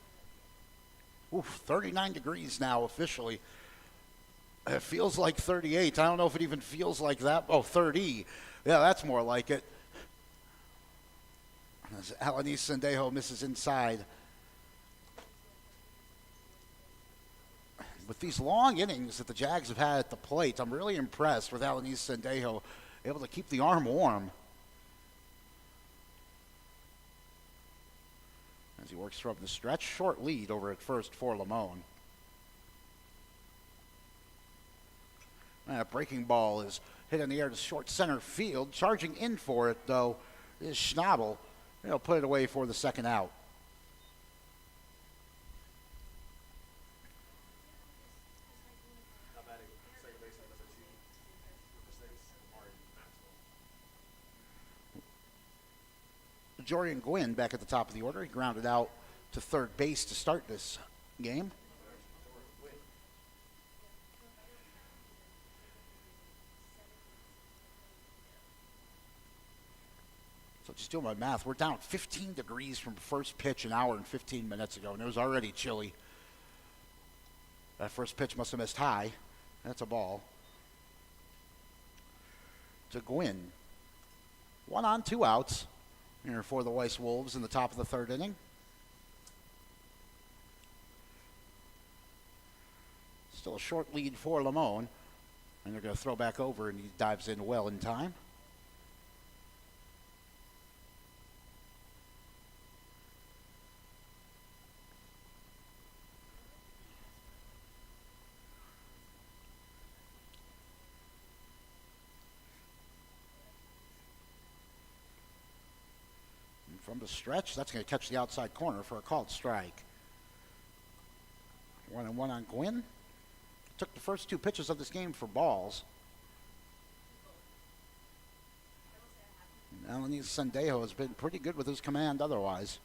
Oof, 39 degrees now officially. It feels like 38. I don't know if it even feels like that. Oh, 30. Yeah, that's more like it. As Alanis Sendejo misses inside. With these long innings that the Jags have had at the plate, I'm really impressed with Alanis Sendejo able to keep the arm warm. As he works from the stretch, short lead over at first for Limon. That breaking ball is hit in the air to short center field. Charging in for it, though, is Schnabel. He'll put it away for the second out. Jordan Gwynn back at the top of the order. He grounded out to third base to start this game. So just doing my math, we're down 15 degrees from first pitch an hour and 15 minutes ago, and it was already chilly. That first pitch must have missed high. That's a ball. To Gwynn. 1 on, 2 outs here for the Weiss Wolves in the top of the third inning. Still a short lead for Limon. And they're going to throw back over, and he dives in well in time. From the stretch, that's going to catch the outside corner for a called strike. 1-1 on Gwynn. Took the first 2 pitches of this game for balls. Alanis Sendejo has been pretty good with his command otherwise.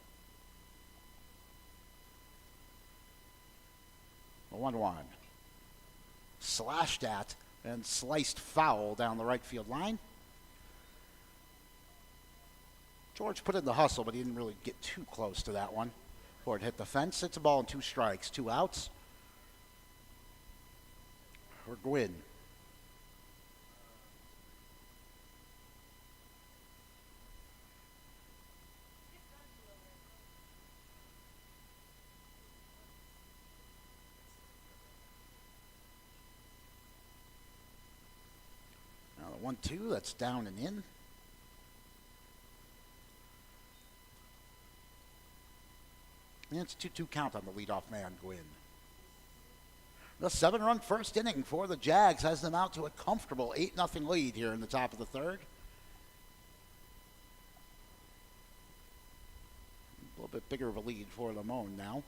1-1. Slashed at and sliced foul down the right field line. George put in the hustle, but he didn't really get too close to that one before it hit the fence. It's a ball and 2 strikes, 2 outs for Gwynn. Now the 1-2, that's down and in. And it's a 2-2 count on the leadoff man, Gwynn. The 7-run first inning for the Jags has them out to a comfortable 8-0 lead here in the top of the third. A little bit bigger of a lead for Limon now.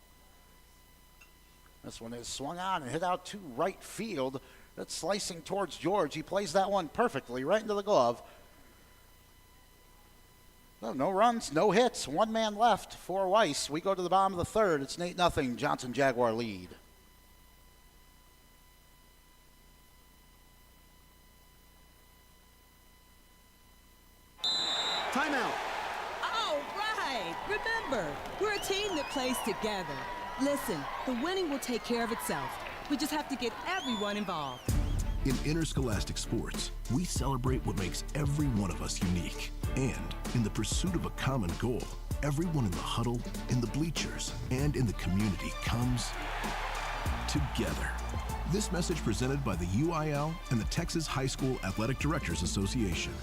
This one is swung on and hit out to right field. That's slicing towards George. He plays that one perfectly right into the glove. Well, no runs, no hits. 1 man left for Weiss. We go to the bottom of the third. It's an 8-0 Johnson Jaguar lead. Timeout. All right. Remember, we're a team that plays together. Listen, the winning will take care of itself. We just have to get everyone involved. In interscholastic sports, we celebrate what makes every one of us unique. And in the pursuit of a common goal, everyone in the huddle, in the bleachers, and in the community comes together. This message presented by the UIL and the Texas High School Athletic Directors Association.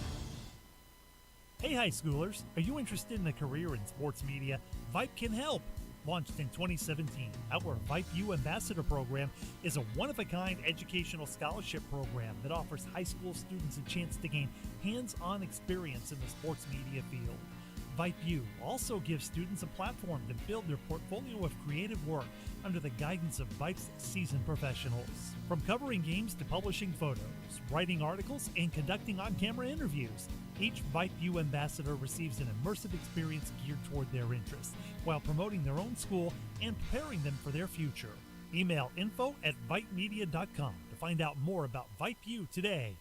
Hey high schoolers, are you interested in a career in sports media? Vype can help. Launched in 2017, our Vype U Ambassador Program is a one-of-a-kind educational scholarship program that offers high school students a chance to gain hands-on experience in the sports media field. Vype U also gives students a platform to build their portfolio of creative work under the guidance of Vype's seasoned professionals. From covering games to publishing photos, writing articles, and conducting on-camera interviews, each Vype U ambassador receives an immersive experience geared toward their interests while promoting their own school and preparing them for their future. Email info@vypemedia.com to find out more about Vype U today.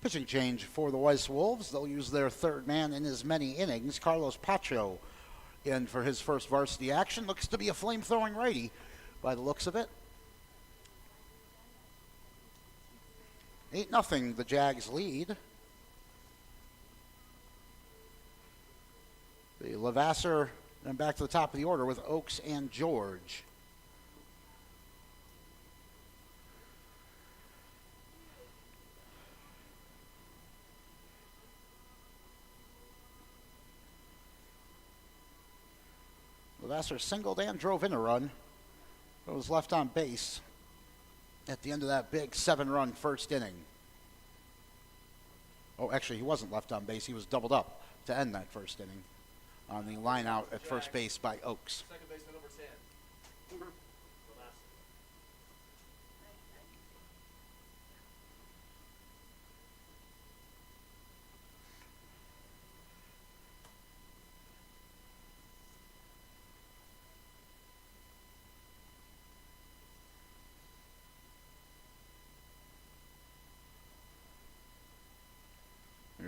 Pitching change for the Weiss Wolves. They'll use their third man in as many innings. Carlos Pacho in for his first varsity action. Looks to be a flame-throwing righty by the looks of it. 8-0, the Jags lead. The Levasseur then back to the top of the order with Oaks and George. Levasseur singled and drove in a run, but was left on base at the end of that big 7-run first inning. Oh, actually, he wasn't left on base. He was doubled up to end that first inning on the line out at first base by Oaks. Second baseman number 10.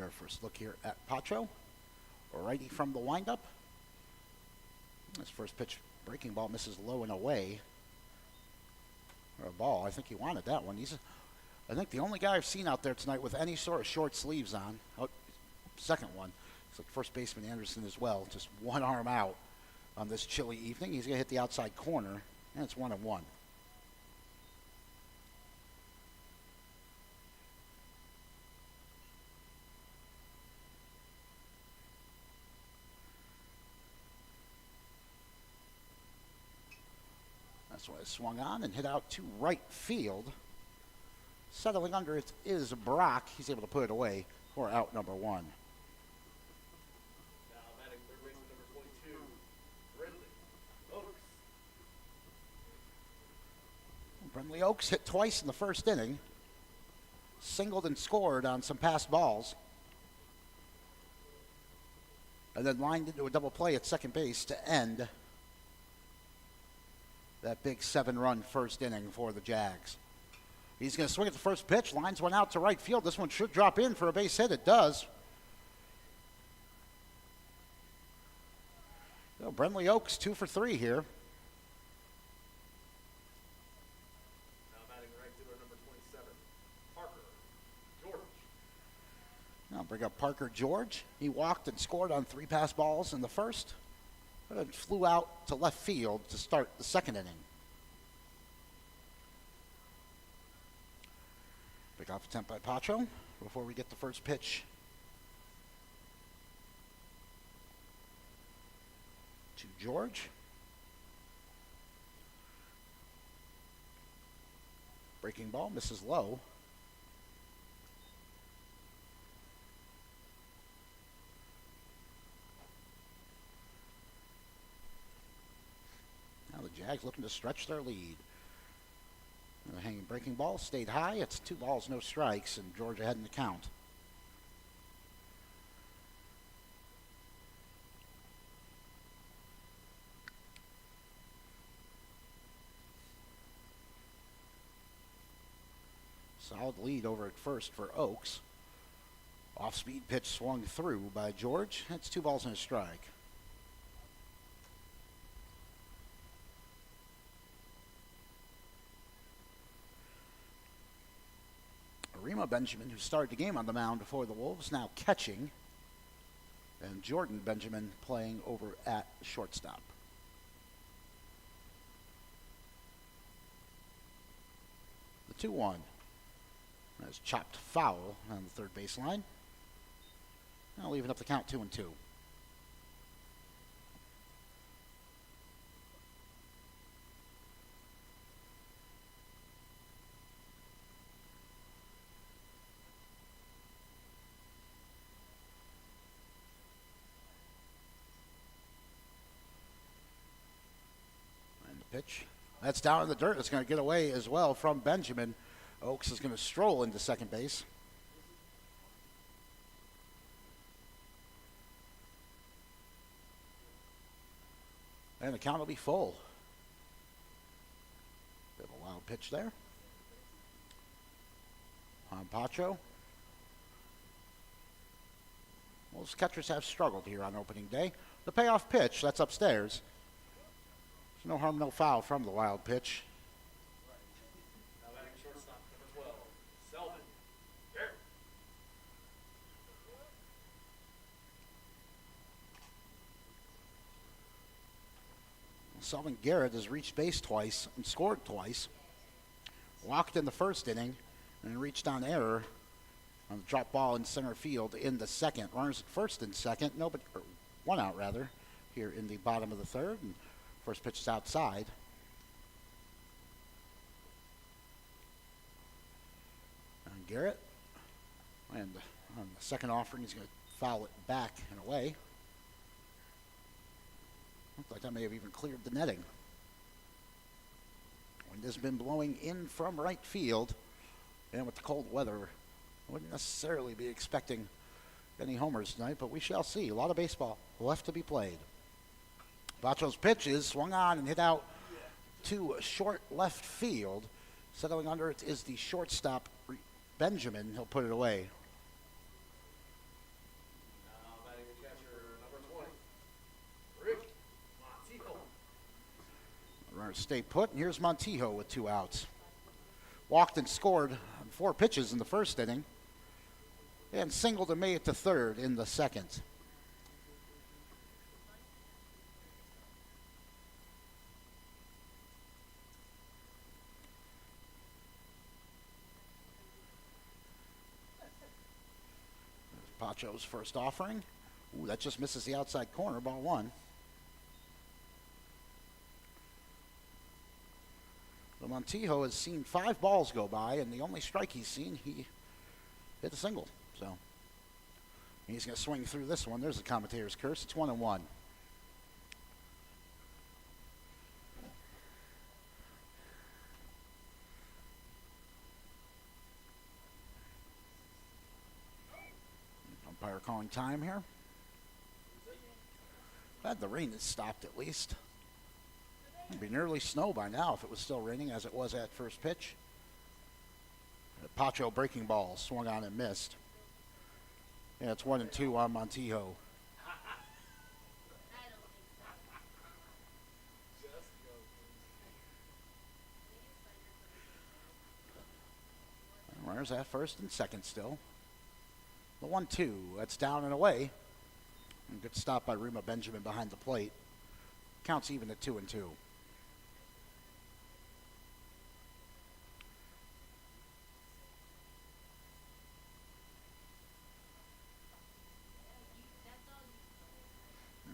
Our first look here at Pacho, a righty from the windup. His first pitch, breaking ball, misses low and away. Or a ball. I think he wanted that one. I think the only guy I've seen out there tonight with any sort of short sleeves on. Oh, second one. It's like first baseman Anderson as well. Just one arm out on this chilly evening. He's going to hit the outside corner, and it's 1-1. That's why it swung on and hit out to right field. Settling under it is Brock. He's able to put it away for out number 1. Now batting third baseman number 22, Brindley Oaks. Brindley Oaks hit twice in the first inning. Singled and scored on some passed balls. And then lined into a double play at second base to end that big 7-run first inning for the Jags. He's going to swing at the first pitch. Lines one out to right field. This one should drop in for a base hit. It does. So Brindley Oaks 2 for 3 here. Now batting right fielder number 27, Parker George. Now bring up Parker George. He walked and scored on 3 pass balls in the first. But it flew out to left field to start the second inning. Big off attempt by Pacho before we get the first pitch to George. Breaking ball, misses low. Now the Jags looking to stretch their lead. The hanging breaking ball stayed high. It's 2 balls, no strikes, and Georgia ahead in the count. Solid lead over at first for Oaks. Off-speed pitch swung through by George. That's 2 balls and a strike. Arima Benjamin, who started the game on the mound before the Wolves, now catching. And Jordan Benjamin playing over at shortstop. The 2-1. That's chopped foul on the third baseline. Now leaving up the count 2-2. And the pitch. That's down in the dirt. It's going to get away as well from Benjamin. Oaks is going to stroll into second base. And the count will be full. Bit of a wild pitch there. On Pacho. Most catchers have struggled here on opening day. The payoff pitch, that's upstairs. There's no harm, no foul from the wild pitch. Selvin Garrett has reached base twice and scored twice. Walked in the first inning and reached on error on the drop ball in center field in the second. Runners at first and second, nobody, or one out rather, here in the bottom of the third. And first pitch is outside. And Garrett, and on the second offering, he's going to foul it back and away. Looks like that may have even cleared the netting. Wind has been blowing in from right field, and with the cold weather, I wouldn't necessarily be expecting any homers tonight, but we shall see. A lot of baseball left to be played. Bacho's pitch is swung on and hit out to short left field. Settling under it is the shortstop, Benjamin. He'll put it away. Runners stay put, and here's Montijo with 2 outs. Walked and scored on 4 pitches in the first inning, and singled and made it to third in the second. There's Pacho's first offering. Ooh, that just misses the outside corner, ball 1. So Montijo has seen 5 balls go by, and the only strike he's seen, he hit a single. So he's going to swing through this one. There's the commentator's curse. It's 1-1. Umpire calling time here. Glad the rain has stopped at least. It'd be nearly snow by now if it was still raining, as it was at first pitch. Pacho breaking ball, swung on and missed. Yeah, it's 1-2 on Montijo. Runners at first and second still. The 1-2, that's down and away. And good stop by Rima Benjamin behind the plate. Counts even at 2-2.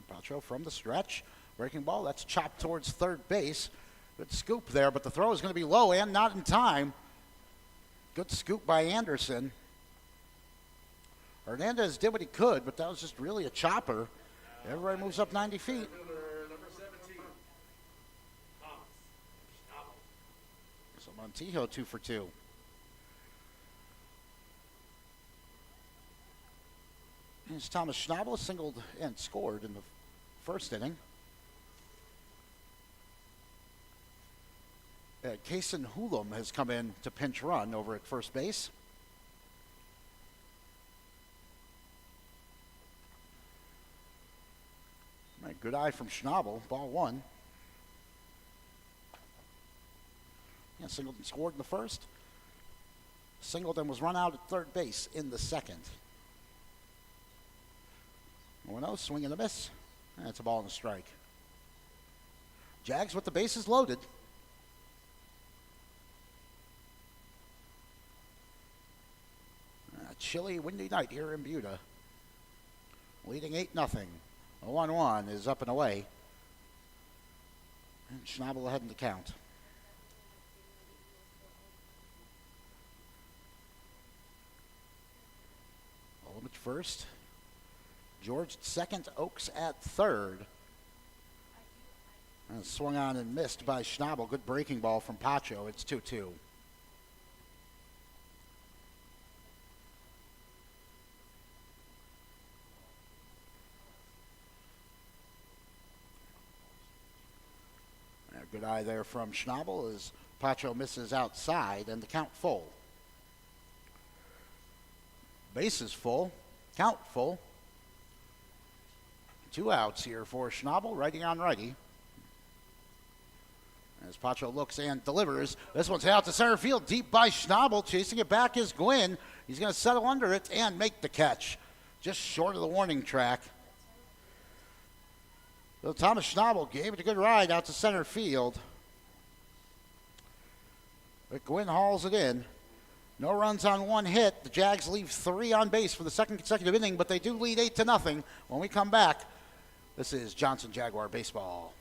Pacho from the stretch. Breaking ball, that's chopped towards third base. Good scoop there, but the throw is going to be low and not in time. Good scoop by Anderson. Hernandez did what he could, but that was just really a chopper. Everybody moves up 90 feet. So Montijo 2 for 2. Here's Thomas Schnabel, singled and scored in the first inning. Kaysen Hulum has come in to pinch run over at first base. Good eye from Schnabel, ball 1. Yeah, singled and scored in the first. Singleton was run out at third base in the second. 1-0, swing and a miss. That's a ball and a strike. Jags with the bases loaded. A chilly, windy night here in Buda. Leading 8-0. A 1-1 is up and away. And Schnabel ahead in the count. Olamich first. George at second. Oaks at third. And swung on and missed by Schnabel. Good breaking ball from Pacho. It's 2-2. A good eye there from Schnabel as Pacho misses outside and the count full. Bases full. Count full. 2 outs here for Schnabel. Righty on righty. As Pacho looks and delivers. This one's out to center field. Deep by Schnabel. Chasing it back is Gwynn. He's going to settle under it and make the catch. Just short of the warning track. So Thomas Schnabel gave it a good ride out to center field. But Gwynn hauls it in. No runs on one hit. The Jags leave 3 on base for the second consecutive inning, but they do lead 8-0. When we come back, this is Johnson Jaguar Baseball.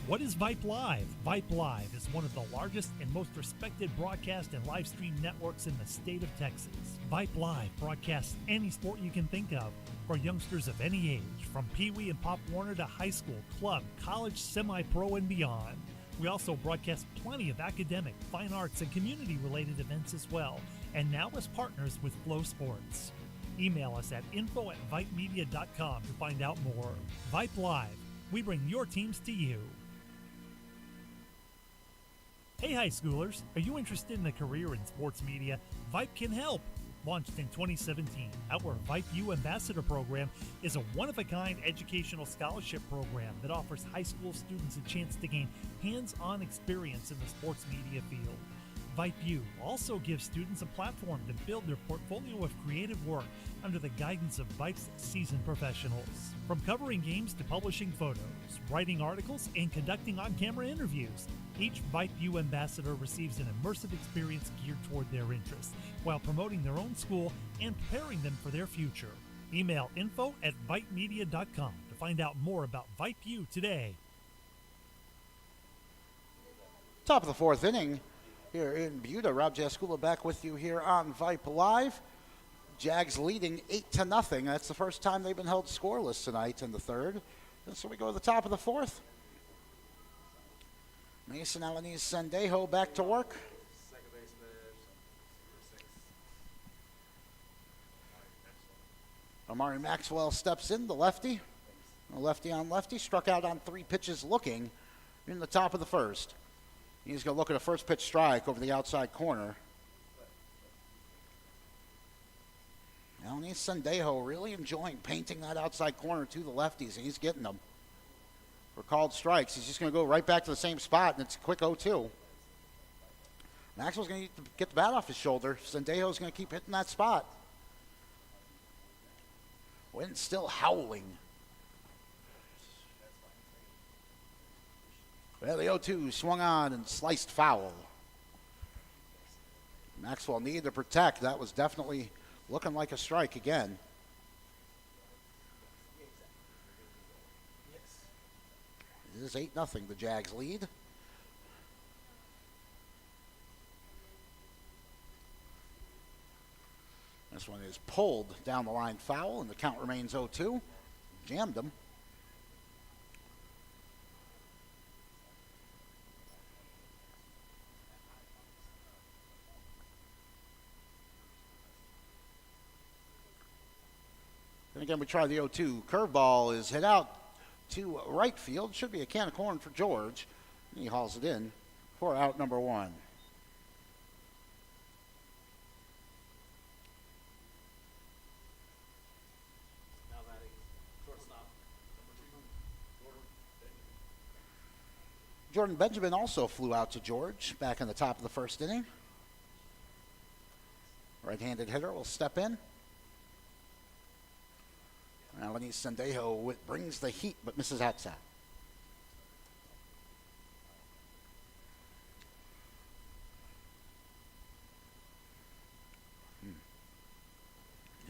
What is Vype Live? Vype Live is one of the largest and most respected broadcast and live stream networks in the state of Texas. Vype Live broadcasts any sport you can think of for youngsters of any age, from Pee Wee and Pop Warner to high school, club, college, semi-pro, and beyond. We also broadcast plenty of academic, fine arts, and community-related events as well, and now as partners with Flow Sports. Email us at info@vypemedia.com to find out more. Vype Live. We bring your teams to you. Hey high schoolers, are you interested in a career in sports media? Vype can help. Launched in 2017, our Vype U Ambassador Program is a one-of-a-kind educational scholarship program that offers high school students a chance to gain hands-on experience in the sports media field. Vype U also gives students a platform to build their portfolio of creative work under the guidance of Vype's seasoned professionals. From covering games to publishing photos, writing articles, and conducting on-camera interviews, each Vype U ambassador receives an immersive experience geared toward their interests, while promoting their own school and preparing them for their future. Email info@vypemedia.com to find out more about Vype U today. Top of the fourth inning here in Buda. Rob Jaskula back with you here on Vype Live. Jags leading 8-0. That's the first time they've been held scoreless tonight in the third. And so we go to the top of the fourth. Mason Alanis Sendejo back to work. Second baseman, number 6. Amari Maxwell steps in, the lefty. A lefty on lefty, struck out on 3 pitches looking in the top of the first. He's going to look at a first pitch strike over the outside corner. Alanis Sendejo really enjoying painting that outside corner to the lefties, and he's getting them. For called strikes, he's just going to go right back to the same spot, and it's a quick 0-2. Maxwell's going to get the bat off his shoulder. Sendejo's going to keep hitting that spot. Wind still howling. Well, the 0-2 swung on and sliced foul. Maxwell needed to protect. That was definitely looking like a strike again. It is 8-0, the Jags lead. This one is pulled down the line foul, and the count remains 0-2. Jammed him. And again, we try the 0-2. Curveball is hit out to right field. Should be a can of corn for George. He hauls it in for out number 1. Now batting, shortstop, number 2, Gordon Benton. Jordan Benjamin also flew out to George back in the top of the first inning. Right-handed hitter will step in. Alanis Sendejo brings the heat but misses outside.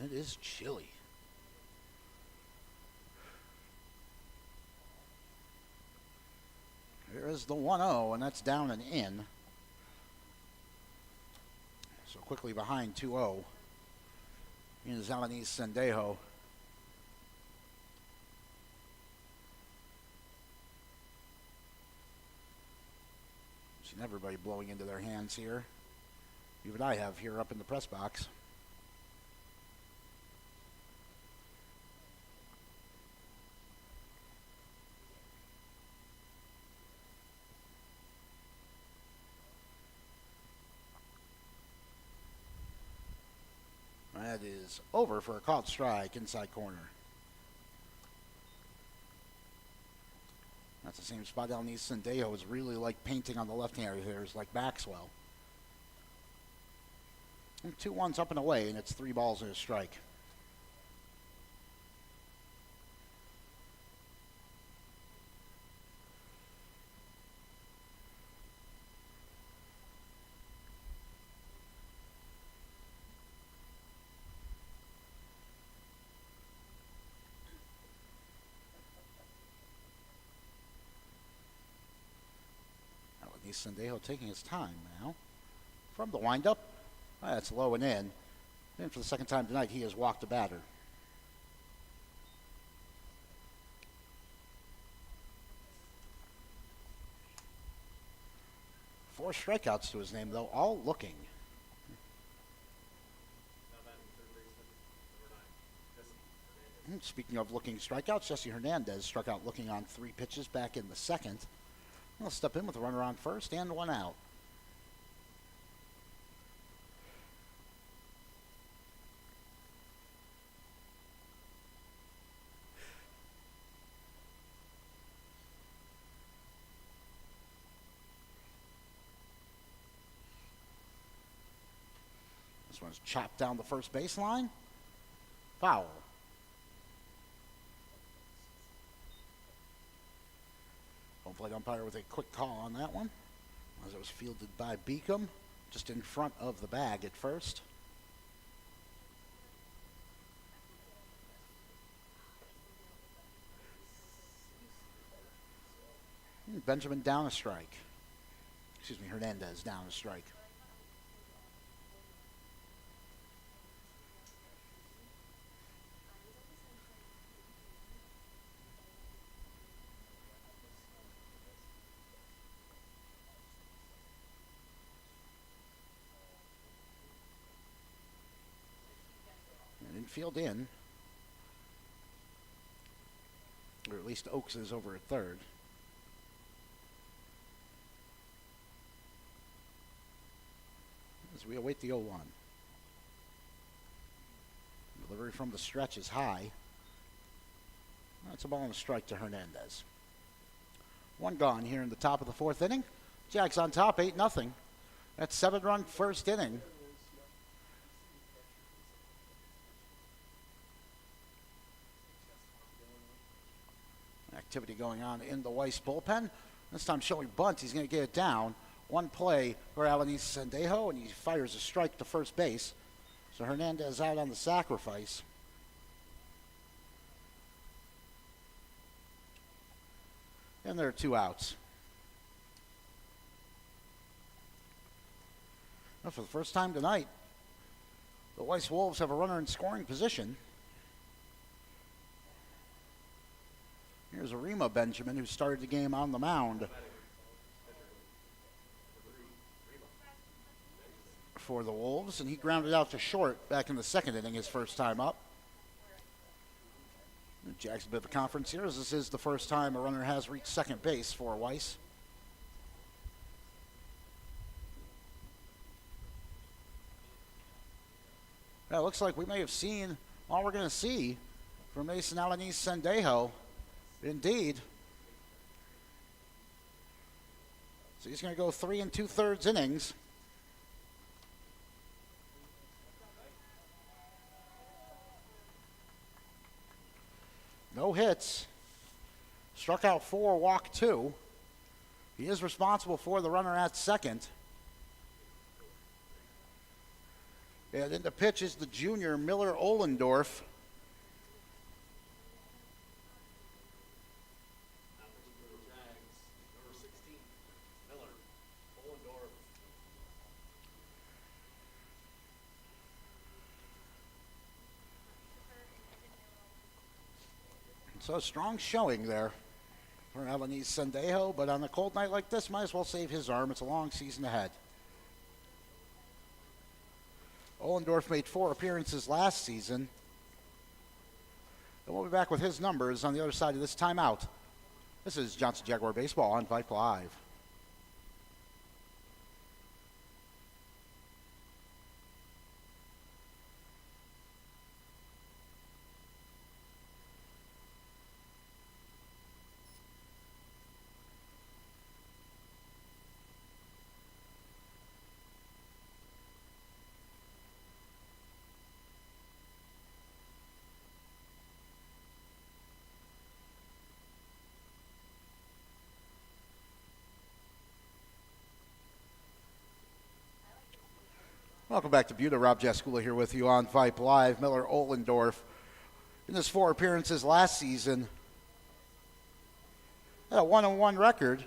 It is chilly. Here is the 1-0, and that's down and in. So quickly behind 2-0 is Alanis Sendejo. Seen everybody blowing into their hands here. Even I have here up in the press box. That is over for a called strike inside corner. That's the same spot Alanis Sendejo is really like painting on the left-handed hitters like Maxwell. And 2-1's up and away, and it's 3 balls and a strike. Sendejo taking his time now. From the windup, that's low and in. And for the second time tonight, he has walked a batter. Four strikeouts to his name, though, all looking. Speaking of looking strikeouts, Jesse Hernandez struck out looking on 3 pitches back in the second. He'll step in with a runner on first and 1 out. This one's chopped down the first baseline. Foul. Home plate umpire with a quick call on that one, as it was fielded by Beacom, just in front of the bag at first. Benjamin down a strike. Excuse me, Hernandez down a strike. Infield in, or at least Oaks is over at third. As we await the 0-1. Delivery from the stretch is high. That's a ball and a strike to Hernandez. 1 gone here in the top of the 4th inning. Jags on top, 8-0. That's 7-run first inning. Activity going on in the Weiss bullpen. This time showing bunt. He's going to get it down. 1 play for Alanis Sendejo, and he fires a strike to first base. So Hernandez out on the sacrifice. And there are 2 outs. Now for the first time tonight, the Weiss Wolves have a runner in scoring position. Here's Arima Benjamin, who started the game on the mound for the Wolves, and he grounded out to short back in the 2nd inning, his first time up. Jags a bit of a conference here, as this is the first time a runner has reached second base for Weiss. It looks like we may have seen all we're going to see from Mason Alanis Sendejo. Indeed. So he's going to go 3 2/3 innings. No hits. Struck out 4, walked 2. He is responsible for the runner at second. And in the pitch is the junior, Miller Ohlendorf. So a strong showing there for Elenise Sendejo, but on a cold night like this, might as well save his arm. It's a long season ahead. Ohlendorf made 4 appearances last season. And we'll be back with his numbers on the other side of this timeout. This is Johnson Jaguar Baseball on Vype Live. Welcome back to Buda. Rob Jaskula here with you on Vype Live. Miller Ohlendorf, in his 4 appearances last season, had a 1-1 record.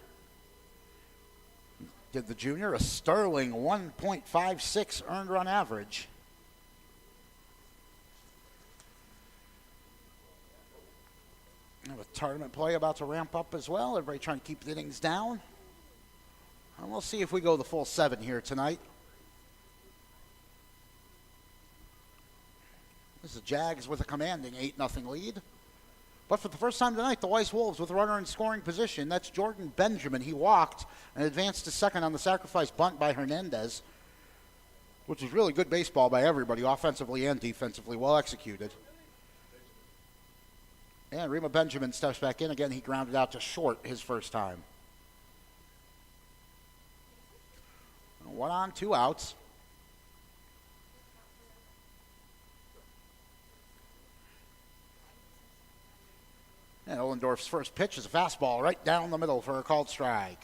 Did the junior a sterling 1.56 earned run average. We have a tournament play about to ramp up as well. Everybody trying to keep the innings down. And we'll see if we go the full 7 here tonight. This is the Jags with a commanding 8-0 lead. But for the first time tonight, the Weiss Wolves with a runner in scoring position. That's Jordan Benjamin. He walked and advanced to second on the sacrifice bunt by Hernandez, which was really good baseball by everybody, offensively and defensively, well executed. And Rima Benjamin steps back in. Again, he grounded out to short his first time. 1 on, 2 outs. And Ohlendorf's first pitch is a fastball right down the middle for a called strike.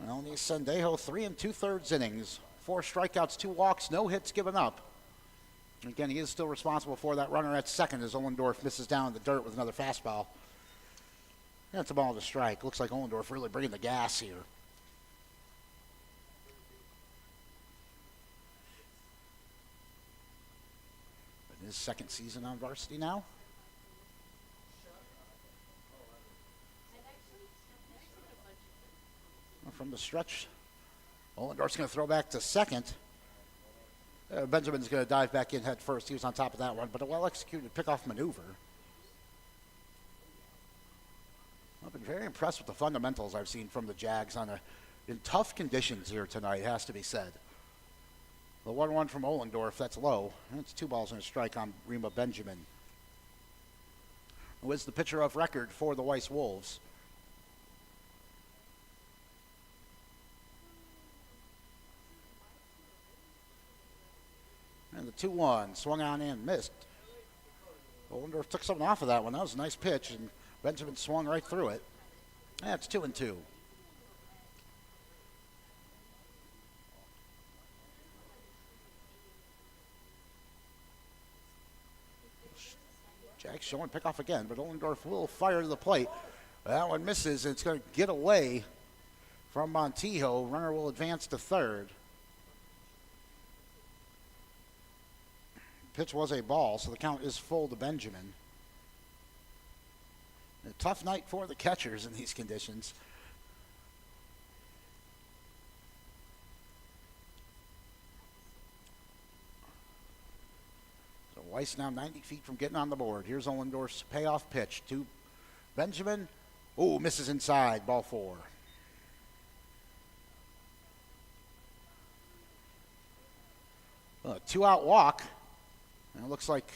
Elenise Sendejo, 3 2/3 innings. 4 strikeouts, 2 walks, no hits given up. Again, he is still responsible for that runner at second as Ohlendorf misses down in the dirt with another fastball. That's a ball to strike. Looks like Ohlendorf really bringing the gas here. His second season on varsity now. From the stretch, Ohlendorf's going to throw back to second. Benjamin's going to dive back in head first. He was on top of that one, but a well-executed pickoff maneuver. I've been very impressed with the fundamentals I've seen from the Jags in tough conditions here tonight, it has to be said. The 1-1 from Ohlendorf, that's low. It's 2 balls and a strike on Rima Benjamin, who is the pitcher of record for the Weiss Wolves. And the 2-1, swung on and missed. Ohlendorf took something off of that one. That was a nice pitch, and Benjamin swung right through it. That's 2-2. Jack's showing pickoff again, but Ohlendorf will fire to the plate. That one misses, and it's going to get away from Montijo. Runner will advance to third. Pitch was a ball, so the count is full to Benjamin. A tough night for the catchers in these conditions. So Weiss now 90 feet from getting on the board. Here's Ohlendorf's payoff pitch to Benjamin. Oh, misses inside, ball 4. A 2-out walk. And it looks like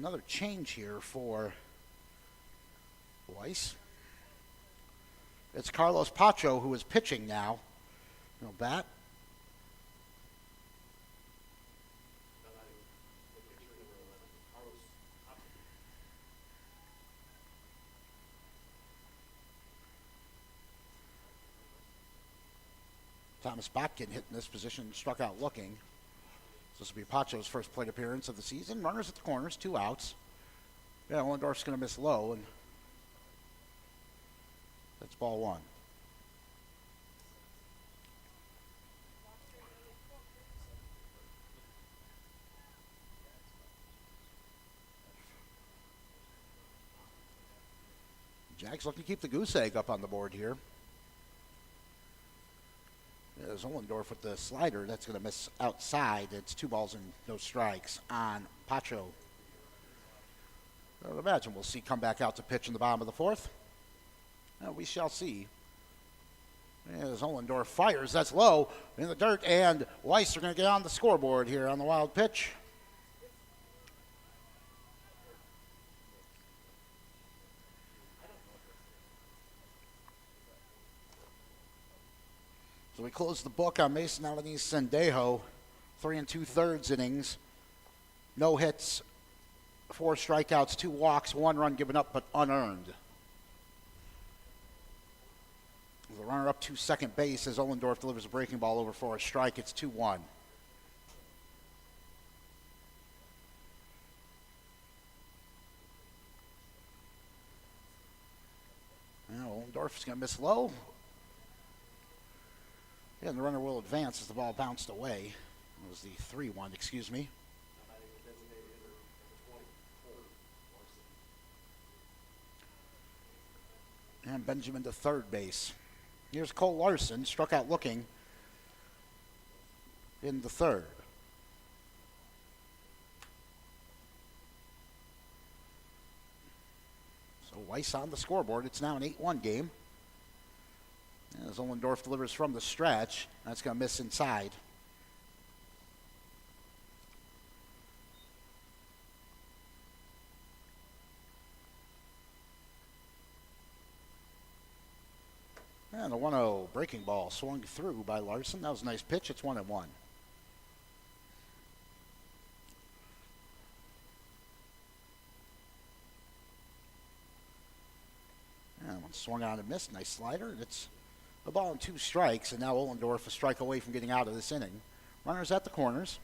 another change here for Weiss. It's Carlos Pacho who is pitching now. No bat. Thomas Botkin hit in this position, struck out looking. This will be Pacho's first plate appearance of the season. Runners at the corners, 2 outs. Yeah, Ollendorf's going to miss low, and that's ball 1. Jags looking to keep the goose egg up on the board here. There's Ollendorf with the slider. That's going to miss outside. It's 2 balls and no strikes on Pacho. I would imagine we'll see come back out to pitch in the bottom of the 4th. We shall see. As Ollendorf fires, that's low in the dirt, and Weiss are going to get on the scoreboard here on the wild pitch. So we close the book on Mason Alanis Sendejo. 3 2/3 innings. No hits, 4 strikeouts, 2 walks, 1 run given up, but unearned. The runner up to second base as Ollendorf delivers a breaking ball over for a strike. It's 2-1. Now Ollendorf is going to miss low. Yeah, and the runner will advance as the ball bounced away. It was the 3-1, excuse me. And Benjamin to third base. Here's Cole Larson, struck out looking in the 3rd. So Weiss on the scoreboard. It's now an 8-1 game. As Ollendorf delivers from the stretch, that's going to miss inside. And the 1-0 breaking ball swung through by Larson. That was a nice pitch. It's 1-1. And one swung on and missed. Nice slider. And it's a ball and 2 strikes. And now Ollendorf a strike away from getting out of this inning. Runners at the corners.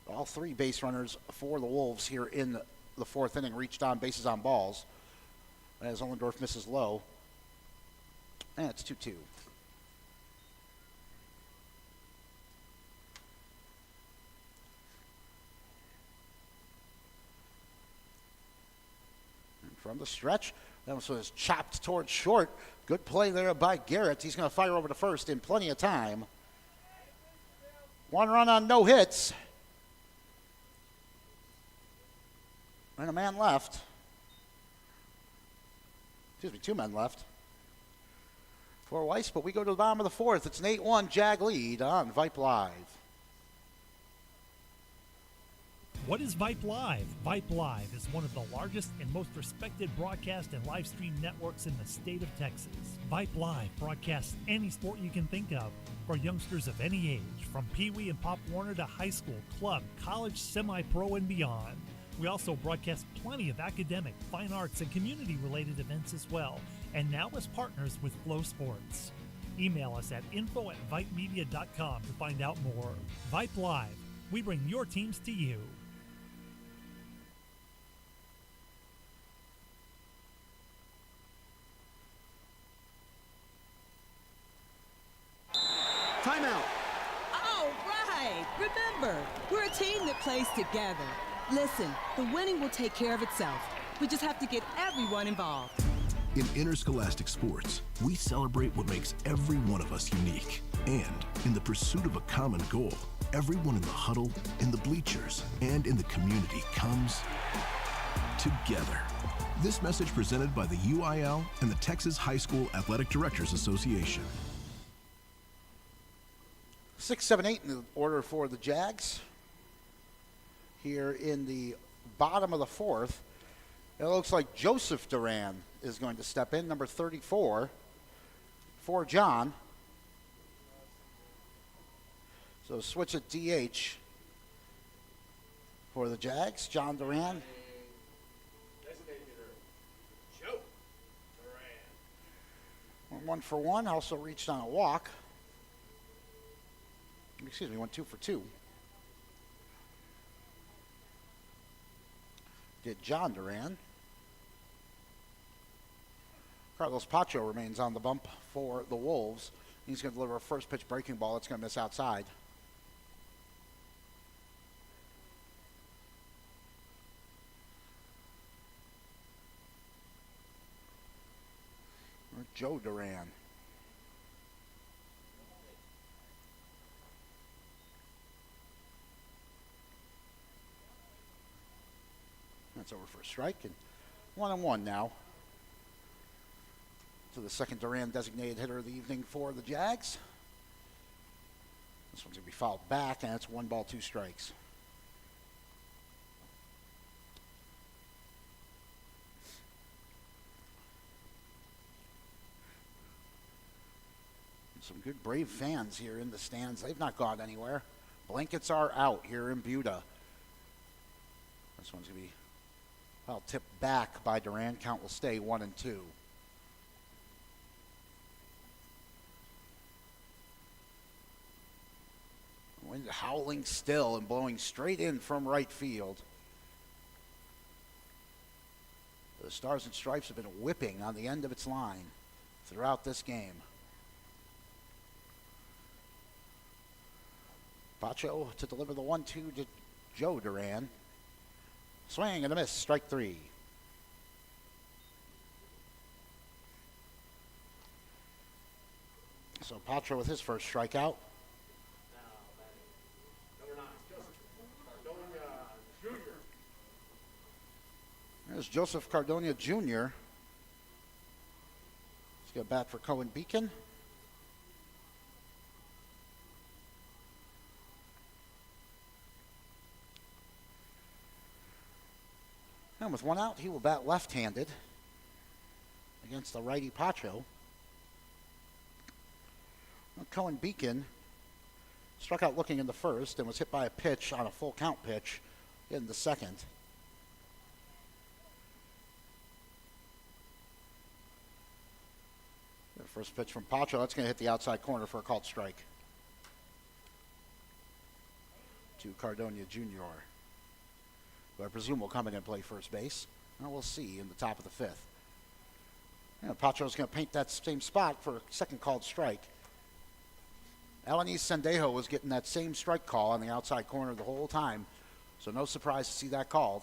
All 3 base runners for the Wolves here in the 4th inning reached on bases on balls as Ollendorf misses low. And it's 2-2. And from the stretch, that one was chopped towards short. Good play there by Garrett. He's going to fire over to first in plenty of time. 1 run on no hits. And a man left. Excuse me, 2 men left for Weiss, but we go to the bottom of the 4th. It's an 8-1 Jag lead on Vype Live. What is Vype Live? Vype Live is one of the largest and most respected broadcast and live stream networks in the state of Texas. Vype Live broadcasts any sport you can think of for youngsters of any age, from Pee Wee and Pop Warner to high school, club, college, semi-pro, and beyond. We also broadcast plenty of academic, fine arts, and community-related events as well, and now as partners with Flow Sports. Email us at info@vypemedia.com to find out more. Vype Live. We bring your teams to you. Timeout. All right. Remember, we're a team that plays together. Listen, the winning will take care of itself. We just have to get everyone involved. In interscholastic sports, we celebrate what makes every one of us unique. And in the pursuit of a common goal, everyone in the huddle, in the bleachers, and in the community comes together. This message presented by the UIL and the Texas High School Athletic Directors Association. 6, 7, 8 in the order for the Jags. here in the bottom of the fourth. It looks like Joseph Duran is going to step in, number 34, for John. So switch at DH for the Jags. John Duran. Designated hitter, Joe Duran. 1 for 1. Also reached on a walk. Excuse me, 1 2 for 2. Did John Duran. Carlos Pacho remains on the bump for the Wolves. He's going to deliver a first pitch breaking ball. It's going to miss outside. Or Joe Duran. That's over for a strike, and 1-1 now to the second Duran designated hitter of the evening for the Jags. This one's going to be fouled back, and it's 1 ball, 2 strikes. Some good Brave fans here in the stands. They've not gone anywhere. Blankets are out here in Buda. This one's going to be tipped back by Duran. Count will stay 1-2. Wind howling still and blowing straight in from right field. The Stars and Stripes have been whipping on the end of its line throughout this game. Pacho to deliver the 1-2 to Joe Duran. Swing and a miss, strike 3. So Pacho with his first strikeout. Number 9, Joseph Cardonia Jr. There's Joseph Cardonia Jr. Let's go bat for Cohen Beacon. And with 1 out, he will bat left-handed against the righty Pacho. Cohen Beacon struck out looking in the first and was hit by a pitch on a full count pitch in the second. The first pitch from Pacho, that's going to hit the outside corner for a called strike to Cardonia Jr., who I presume will come in and play first base. And we'll see in the top of the 5th. Pacho's going to paint that same spot for a second called strike. Alanis Sendejo was getting that same strike call on the outside corner the whole time, so no surprise to see that called.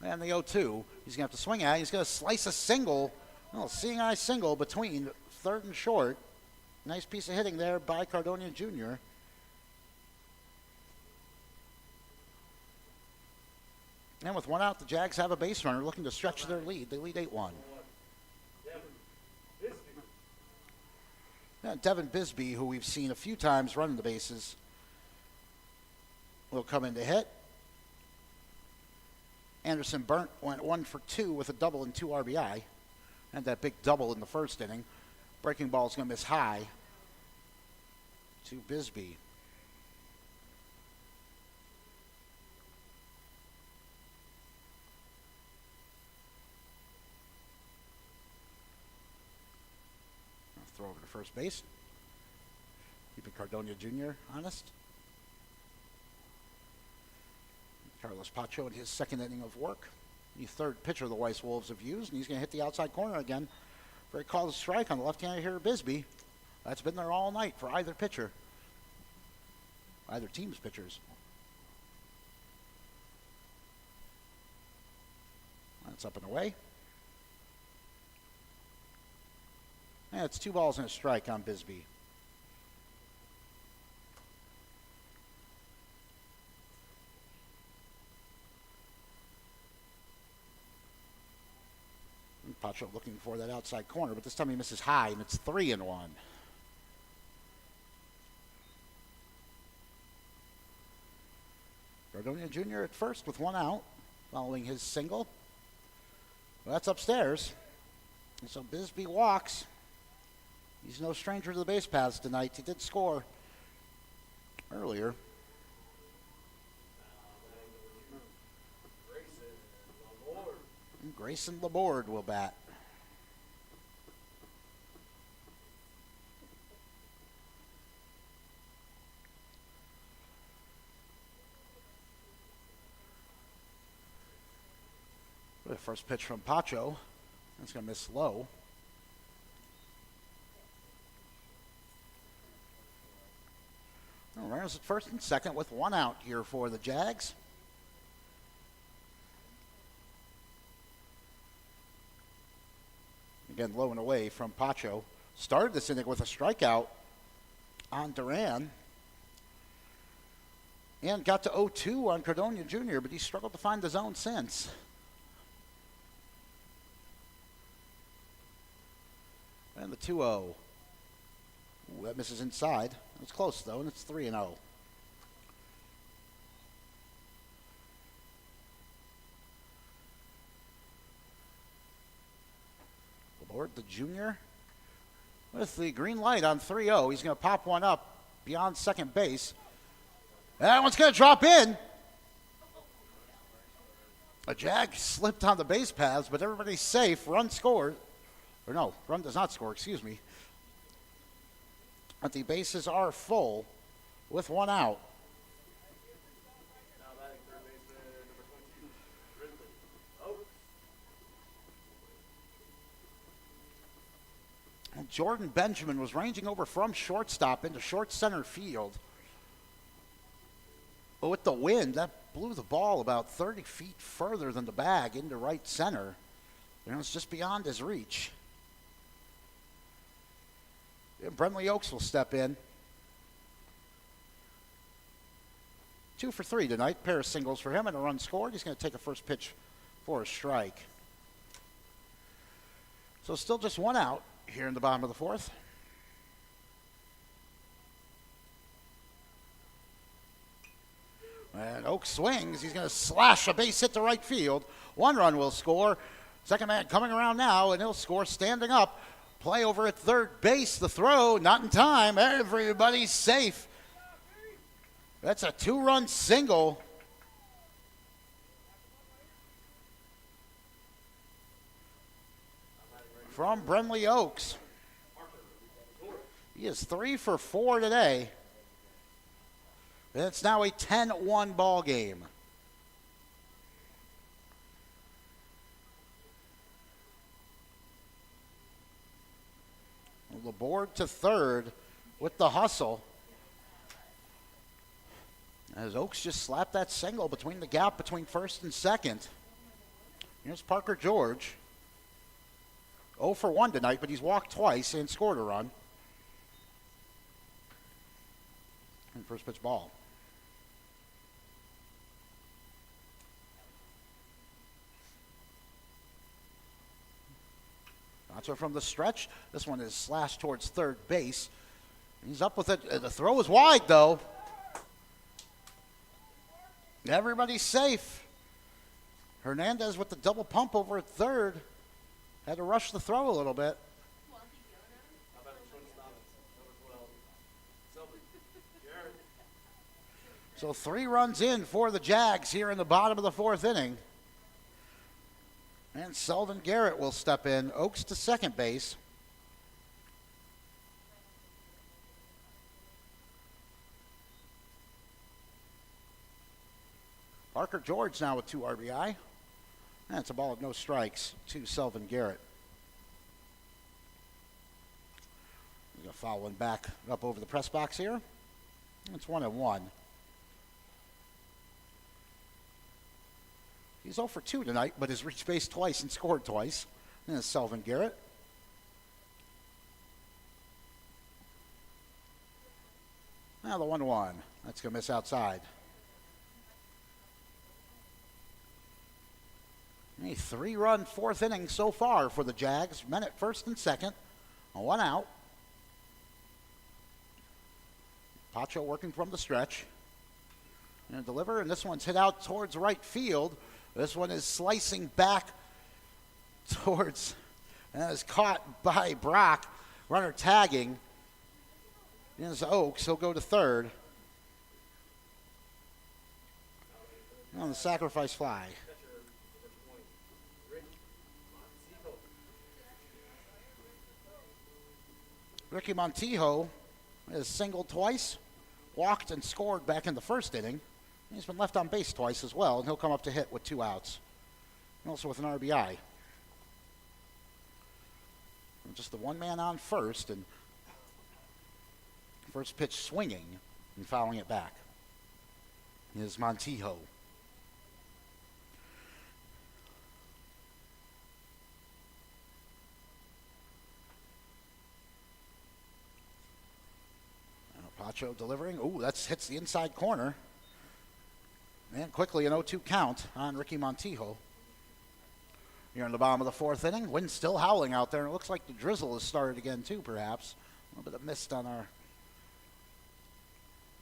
And the 0-2, he's going to have to swing at it. He's going to slice a single, seeing eye single between third and short. Nice piece of hitting there by Cardonia Jr. And with 1 out, the Jags have a base runner looking to stretch their lead. They lead 8-1. Now, Devin Bisbee, who we've seen a few times running the bases, will come in to hit. Anderson Burnt went 1 for 2 with a double and 2 RBI. And that big double in the first inning. Breaking ball is going to miss high to Bisbee. Throw over to first base. Keeping Cardonia Jr. honest. Carlos Pacho in his second inning of work. The third pitcher the Weiss Wolves have used, and he's going to hit the outside corner again for a called strike on the left-hander hitter Bisbee. That's been there all night for either pitcher. Either team's pitchers. That's up and away. And it's 2 balls and a strike on Bisbee. And Pacho looking for that outside corner, but this time he misses high, and it's 3-1. Cardonia Jr. at first with one out, following his single. Well, that's upstairs. And so Bisbee walks. He's no stranger to the base paths tonight. He did score earlier. And Grayson Laborde will bat. The first pitch from Pacho. That's going to miss low. Runners at first and second with one out here for the Jags. Again, low and away from Pacho. Started this inning with a strikeout on Duran. And got to 0-2 on Cardonia Jr., but he struggled to find the zone since. And the 2-0. Ooh, that misses inside. It's close, though, and it's 3-0. Laborde, the junior, with the green light on 3-0. He's going to pop one up beyond second base. That one's going to drop in. A Jag slipped on the base paths, but everybody's safe. Run scored. Or no, run does not score, excuse me. But the bases are full with one out. Now batting third baseman number 22, Ridley. And Jordan Benjamin was ranging over from shortstop into short center field. But with the wind, that blew the ball about 30 feet further than the bag into right center. And it was just beyond his reach. And Brentley Oaks will step in. 2 for 3 tonight. Pair of singles for him and a run scored. He's going to take a first pitch for a strike. So still just one out here in the bottom of the fourth. And Oaks swings. He's going to slash a base hit to right field. One run will score. Second man coming around now, and he'll score standing up. Play over at third base. The throw, not in time. Everybody's safe. That's a 2-run single. From Brentley Oaks. He is 3 for 4 today. It's now a 10-1 ball game. Laborde to third with the hustle. As Oaks just slapped that single between the gap between first and second. Here's Parker George. 0 for 1 tonight, but he's walked twice and scored a run. And first pitch ball. Nacho from the stretch. This one is slashed towards third base. He's up with it. The throw is wide, though. Everybody's safe. Hernandez with the double pump over at third. Had to rush the throw a little bit. How about the shortstop, number 12, Garrett. So 3 runs in for the Jags here in the bottom of the fourth inning. And Selden Garrett will step in. Oaks to second base. Parker George now with 2 RBI. That's a ball of no strikes to Selden Garrett. He's going to foul one back up over the press box here. It's 1-1. He's 0 for 2 tonight, but has reached base twice and scored twice. And it's Selden Garrett. Now the 1-1. That's going to miss outside. A 3-run fourth inning so far for the Jags. Men at first and second. A 1 out. Pacho working from the stretch. And deliver, and this one's hit out towards right field. This one is slicing back towards, and is caught by Brock. Runner tagging. Is Oaks. He'll go to third. On the sacrifice fly. Ricky Montijo has singled twice, walked and scored back in the first inning. He's been left on base twice as well, and he'll come up to hit with 2 outs. And also with an RBI. And just the one man on first, and first pitch swinging and fouling it back is Montijo. Pacho delivering. Ooh, that hits the inside corner. And quickly an 0-2 count on Ricky Montijo. Here in the bottom of the 4th inning. Wind's still howling out there, and it looks like the drizzle has started again too, perhaps. A little bit of mist on our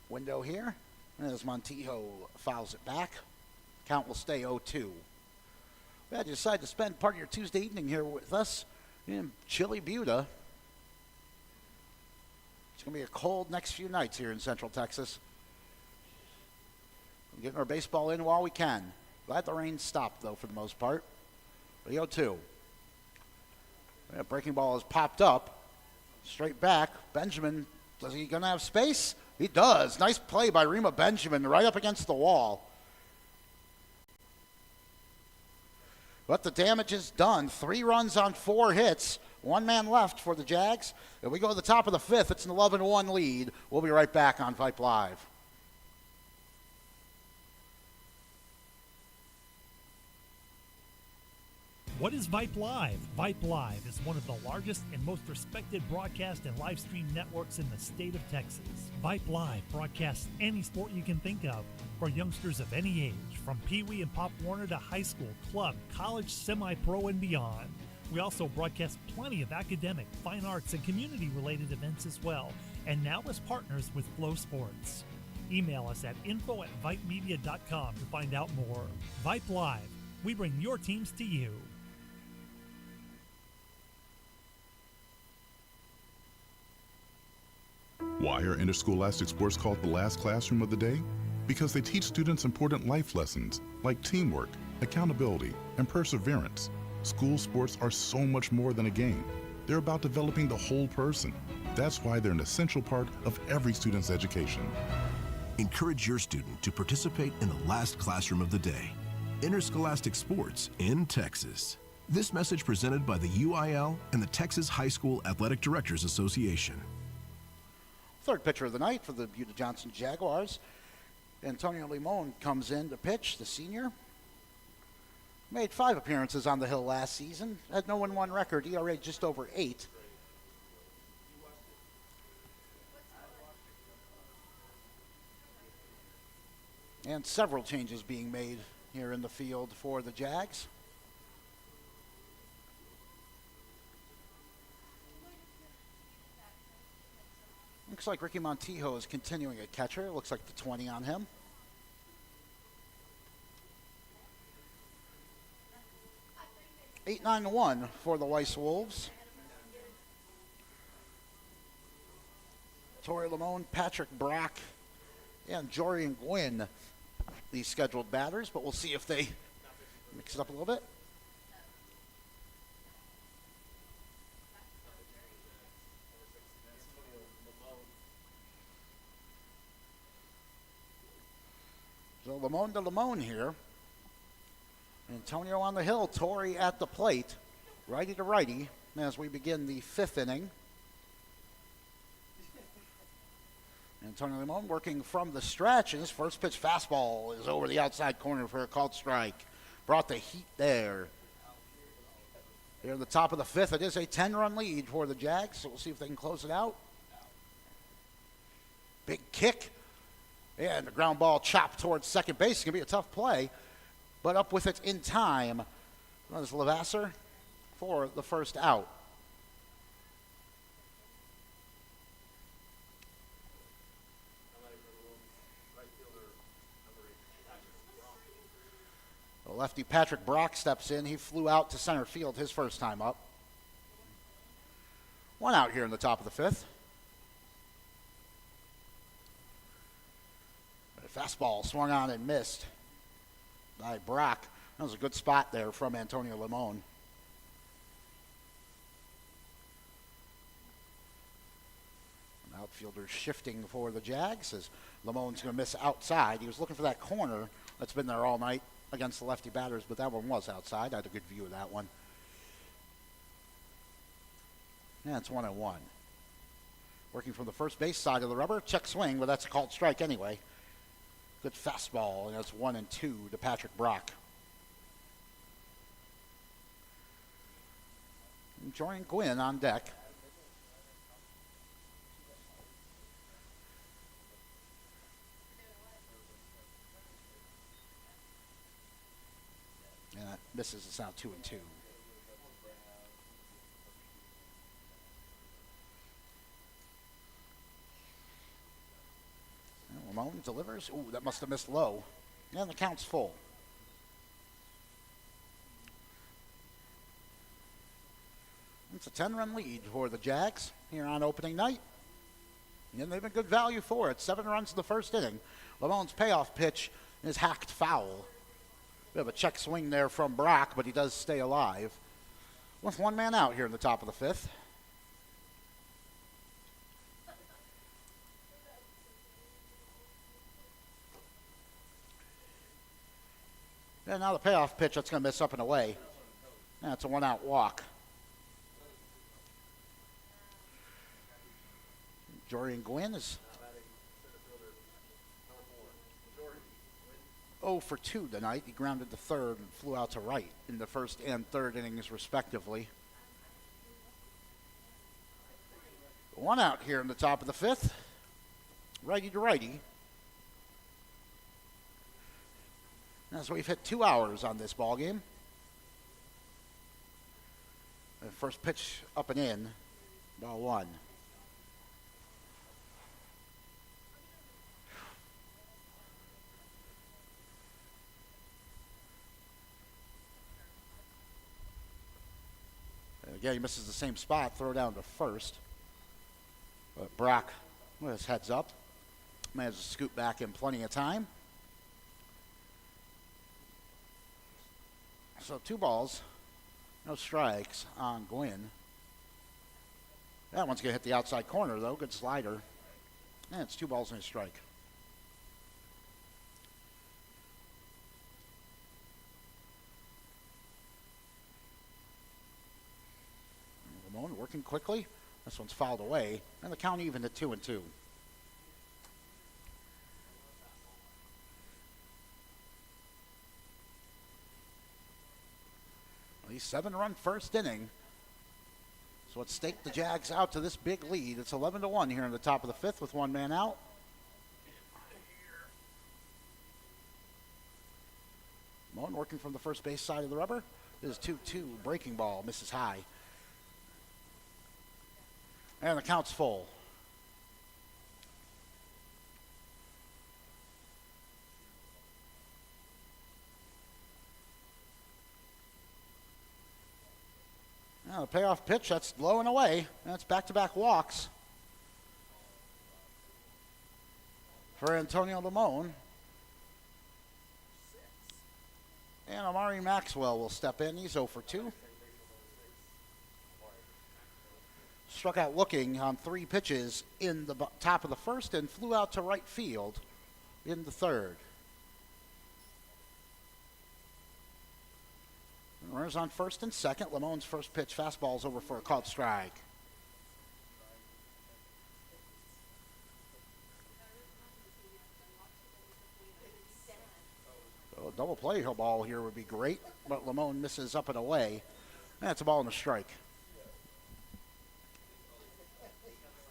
window here. And as Montijo fouls it back, count will stay 0-2. Glad you decided to spend part of your Tuesday evening here with us in chilly Buda. It's going to be a cold next few nights here in Central Texas. We're getting our baseball in while we can. Glad the rain stopped, though, for the most part. The 0-2. Yeah, breaking ball has popped up. Straight back. Benjamin, is he going to have space? He does. Nice play by Rima Benjamin right up against the wall. But the damage is done. 3 runs on 4 hits. 1 man left for the Jags. If we go to the top of the 5th, it's an 11-1 lead. We'll be right back on Vype Live. What is Vype Live? Vype Live is one of the largest and most respected broadcast and live stream networks in the state of Texas. Vype Live broadcasts any sport you can think of for youngsters of any age, from Pee Wee and Pop Warner to high school, club, college, semi-pro, and beyond. We also broadcast plenty of academic, fine arts, and community-related events as well, and now as partners with Flow Sports. Email us at info@vypemedia.com to find out more. Vype Live. We bring your teams to you. Why are interscholastic sports called the last classroom of the day? Because they teach students important life lessons like teamwork, accountability, and perseverance. School sports are so much more than a game. They're about developing the whole person. That's why they're an essential part of every student's education. Encourage your student to participate in the last classroom of the day. Interscholastic sports in Texas. This message presented by the UIL and the Texas High School Athletic Directors Association. Third pitcher of the night for the Buda Johnson Jaguars. Antonio Limon comes in to pitch, the senior. Made 5 appearances on the hill last season. Had no 1-1 record, ERA just over 8. And several changes being made here in the field for the Jags. Looks like Ricky Montijo is continuing at catcher. Looks like the 20 on him. 8-9-1 for the Weiss Wolves. Torrey Lamone, Patrick Brock, and Jorian Gwynn, these scheduled batters, but we'll see if they mix it up a little bit. So Lamone to Lamone here. Antonio on the hill, Torrey at the plate, righty to righty as we begin the 5th inning. Antonio Limon working from the stretch, and his first pitch fastball is over the outside corner for a called strike. Brought the heat there. Here at the top of the 5th, it is a 10-run lead for the Jags, so we'll see if they can close it out. Big kick, and the ground ball chopped towards second base. It's going to be a tough play, but up with it in time. Runs Lavasser for the first out. Lefty Patrick Brock steps in. He flew out to center field his first time up. One out here in the top of the fifth. A fastball swung on and missed by Brock. That was a good spot there from Antonio Limon. Outfielders shifting for the Jags as Limon's going to miss outside. He was looking for that corner that's been there all night against the lefty batters, but that one was outside. I had a good view of that one. Yeah, it's 1-1. Working from the first base side of the rubber. Check swing, but that's a called strike anyway. Good fastball, and that's 1-2 to Patrick Brock. And Jordan Gwynn on deck. And that misses. It's now 2-2. Limon delivers. Ooh, that must have missed low. And the count's full. It's a 10-run lead for the Jags here on opening night. And they've been good value for it. 7 runs in the first inning. Limon's payoff pitch is hacked foul. Bit of a check swing there from Brock, but he does stay alive. With one man out here in the top of the fifth. And now the payoff pitch, that's going to miss up and away. That's a 1-out walk. Jordan Gwynn is 0 for 2 tonight. He grounded to third and flew out to right in the first and third innings, respectively. 1 out here in the top of the fifth. Righty to righty. So we've hit 2 hours on this ball game. First pitch up and in, ball 1. Again, he misses the same spot, throw down to first. But Brock, with his heads up, manages to scoot back in plenty of time. So 2 balls, no strikes on Gwynn. That one's going to hit the outside corner, though. Good slider. And it's 2 balls and a strike. Limon working quickly. This one's fouled away. And the count even at 2-2. The 7-run first inning. So it's staked the Jags out to this big lead. It's 11-1 here in the top of the fifth with 1 man out. Limon working from the first base side of the rubber. This is 2-2. Breaking ball. Misses high. And the count's full. Now the payoff pitch, that's low and away. That's back-to-back walks for Antonio Limon. And Amari Maxwell will step in. He's 0 for 2. Struck out looking on 3 pitches in the top of the first and flew out to right field in the third. Runners on first and second. Limon's first pitch fastball's over for a called strike. So a double play ball here would be great, but Limon misses up and away. That's a ball and a strike.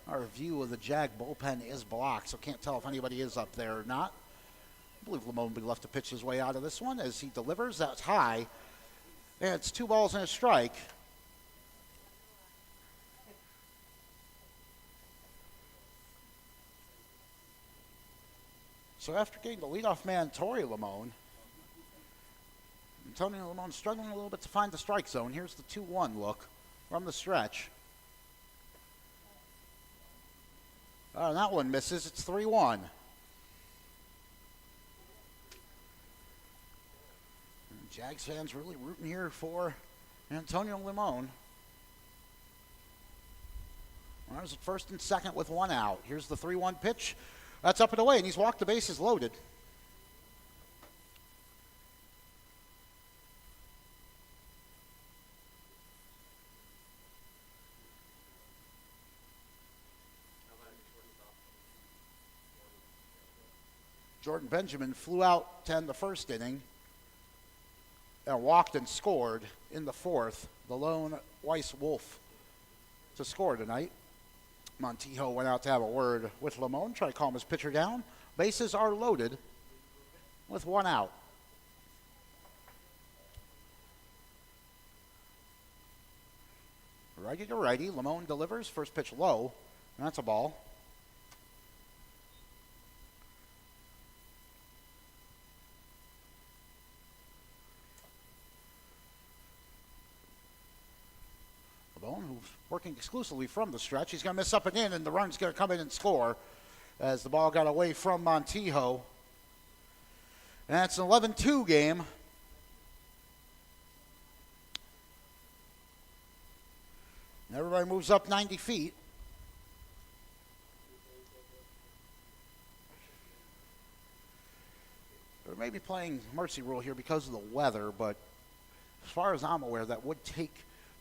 Our view of the Jag bullpen is blocked, so can't tell if anybody is up there or not. I believe Limon will be left to pitch his way out of this one as he delivers. That's high. And it's 2 balls and a strike. So after getting the leadoff man, Torrey Limon, Antonio Limon struggling a little bit to find the strike zone. Here's the 2-1 look from the stretch. Oh, that one misses. It's 3-1. Jags fans really rooting here for Antonio Limon. Runners at first and second with one out. Here's the 3-1 pitch. That's up and away, and he's walked the bases loaded. Jordan Benjamin flew out 10 the first inning and walked and scored in the fourth. The lone Weiss Wolf to score tonight. Montijo went out to have a word with Limon, try to calm his pitcher down. Bases are loaded with one out. Righty to righty, Limon delivers. First pitch low, and that's a ball. Who's working exclusively from the stretch. He's going to miss up and in, and the run's going to come in and score as the ball got away from Montijo. And it's an 11-2 game. And everybody moves up 90 feet. They're maybe playing mercy rule here because of the weather, but as far as I'm aware, that would take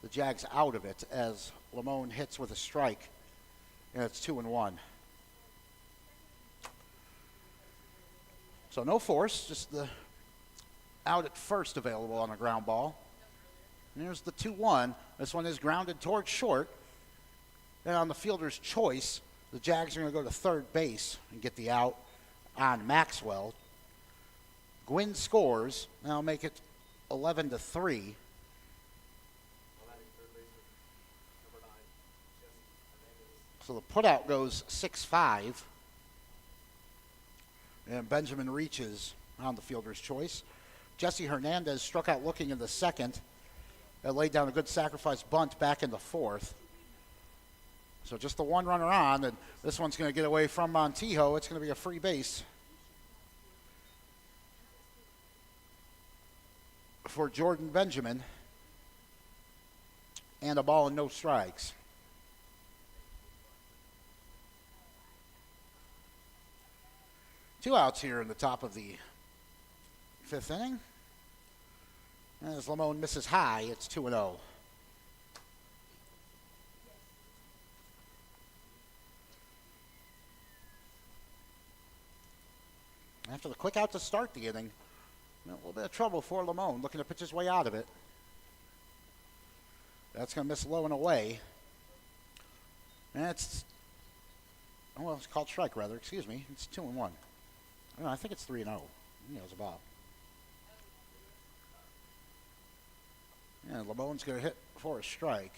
the Jags out of it as Limon hits with a strike, and it's 2-1. So no force, just the out at first available on the ground ball. And here's the 2-1. This one is grounded towards short. And on the fielder's choice, the Jags are going to go to third base and get the out on Maxwell. Gwynn scores, and that'll make it 11-3. So the putout goes 6-5. And Benjamin reaches on the fielder's choice. Jesse Hernandez struck out looking in the second. And laid down a good sacrifice bunt back in the fourth. So just the one runner on, and this one's going to get away from Montijo. It's going to be a free base for Jordan Benjamin. And a ball and no strikes. Two outs here in the top of the fifth inning. And as Limon misses high, it's 2-0. After the quick out to start the inning, a little bit of trouble for Limon, looking to pitch his way out of it. That's going to miss low and away. And it's called strike, rather. Excuse me. It's 2-1. I think it's 3-0. Yeah, it's about. And Limon's going to hit for a strike.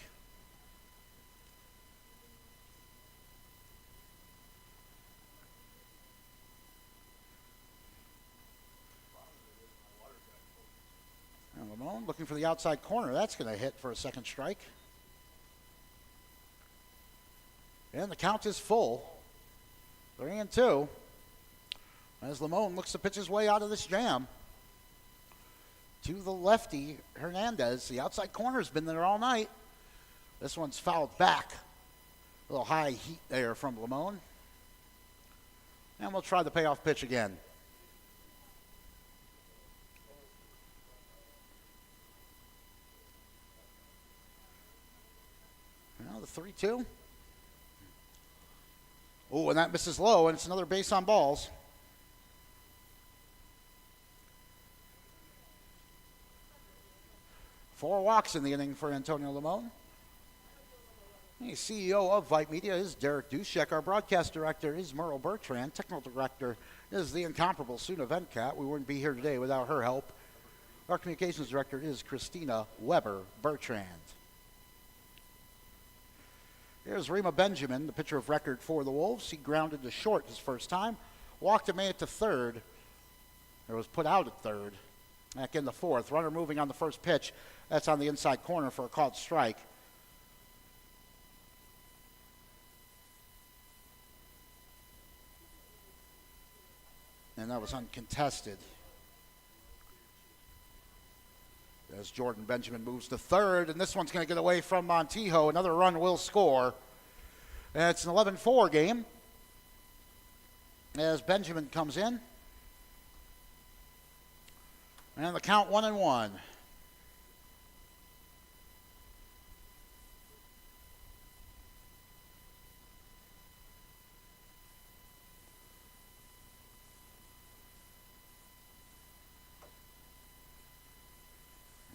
And Limon looking for the outside corner. That's going to hit for a second strike. And the count is full. 3-2. As Limon looks to pitch his way out of this jam. To the lefty, Hernandez. The outside corner's been there all night. This one's fouled back. A little high heat there from Limon. And we'll try the payoff pitch again. Now the 3-2. Oh, and that misses low, and it's another base on balls. Four walks in the inning for Antonio Limon. The CEO of Vype Media is Derek Dushek. Our broadcast director is Merle Bertrand. Technical director is the incomparable Suna Venkat. We wouldn't be here today without her help. Our communications director is Christina Weber Bertrand. Here's Rima Benjamin, the pitcher of record for the Wolves. He grounded to short his first time, walked and made it to third. It was put out at third. Back in the fourth. Runner moving on the first pitch. That's on the inside corner for a called strike. And that was uncontested. As Jordan Benjamin moves to third, and this one's going to get away from Montijo. Another run will score. And it's an 11-4 game as Benjamin comes in. And the count 1-1.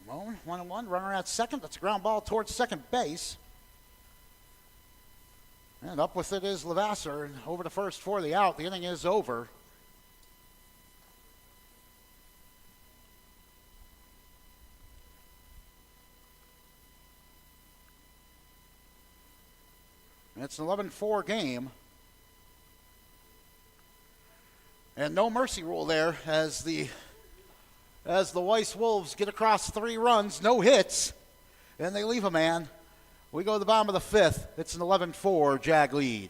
Ramon, 1-1, runner at second. That's a ground ball towards second base. And up with it is Levasseur. Over to first for the out. The inning is over. It's an 11-4 game. And no mercy rule there as the Weiss Wolves get across 3 runs, no hits, and they leave a man. We go to the bottom of the fifth. It's an 11-4 Jag lead.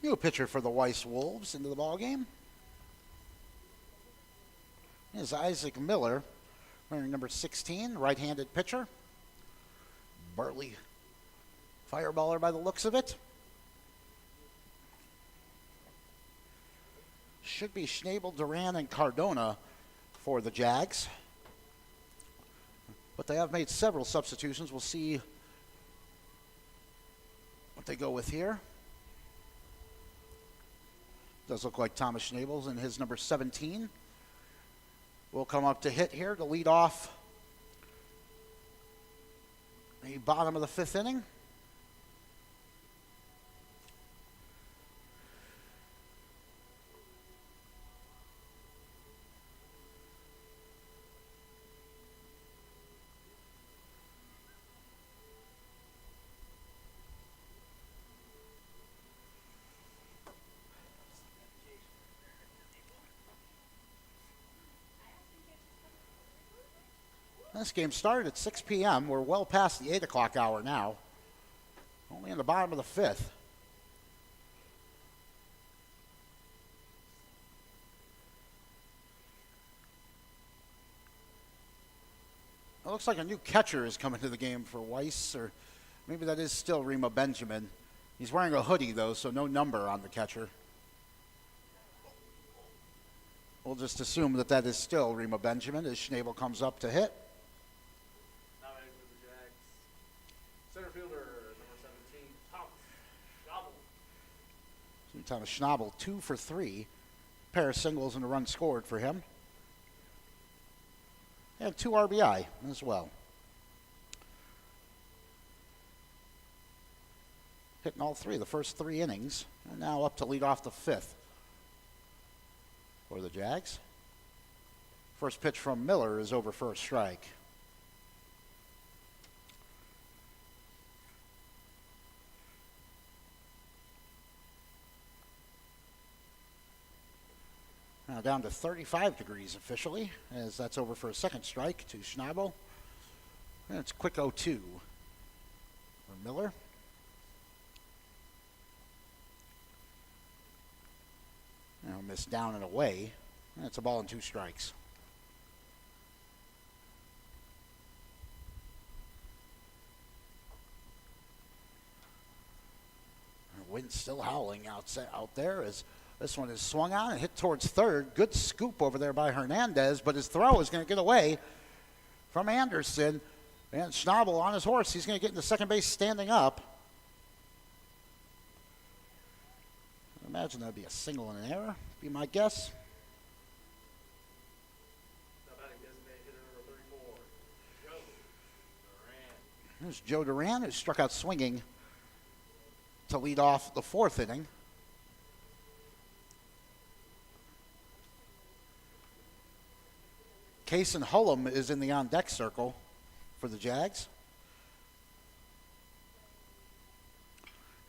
New pitcher for the Weiss Wolves into the ballgame is Isaac Miller, wearing number 16, right-handed pitcher. Burly fireballer by the looks of it. Should be Schnabel, Duran, and Cardona for the Jags. But they have made several substitutions. We'll see what they go with here. Does look like Thomas Schnabel's in his number 17. Will come up to hit here to lead off the bottom of the fifth inning. This game started at 6 p.m. We're well past the 8 o'clock hour now. Only in the bottom of the fifth. It looks like a new catcher is coming to the game for Weiss, or maybe that is still Rima Benjamin. He's wearing a hoodie, though, so no number on the catcher. We'll just assume that that is still Rima Benjamin as Schnabel comes up to hit. Center fielder, number 17, Thomas Schnabel, 2 for 3. Pair of singles and a run scored for him. And 2 RBI as well. Hitting all 3 the first 3 innings. And now up to lead off the 5th for the Jags. First pitch from Miller is over for a strike. Now down to 35 degrees officially, as that's over for a second strike to Schnabel. And it's quick 0-2 for Miller. Now missed down and away. And it's a ball and 2 strikes. The wind's still howling out there as this one is swung on and hit towards third. Good scoop over there by Hernandez, but his throw is going to get away from Anderson. And Schnabel on his horse. He's going to get into second base standing up. I imagine that'd be a single and an error, be my guess. There's Joe Duran, who struck out swinging to lead off the 4th inning. Kason Hullum is in the on-deck circle for the Jags.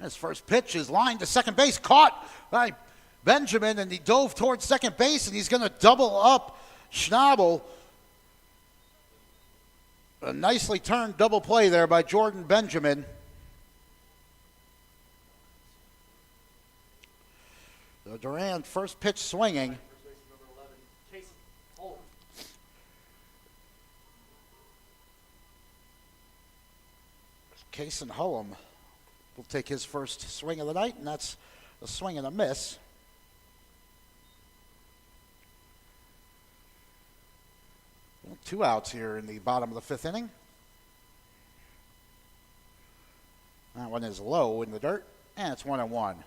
His first pitch is lined to second base, caught by Benjamin, and he dove towards second base, and he's going to double up Schnabel. A nicely turned double play there by Jordan Benjamin. So Duran, first pitch swinging. Kason Hullum will take his first swing of the night, and that's a swing and a miss. Well, 2 outs here in the bottom of the 5th inning. That one is low in the dirt, and it's 1-1.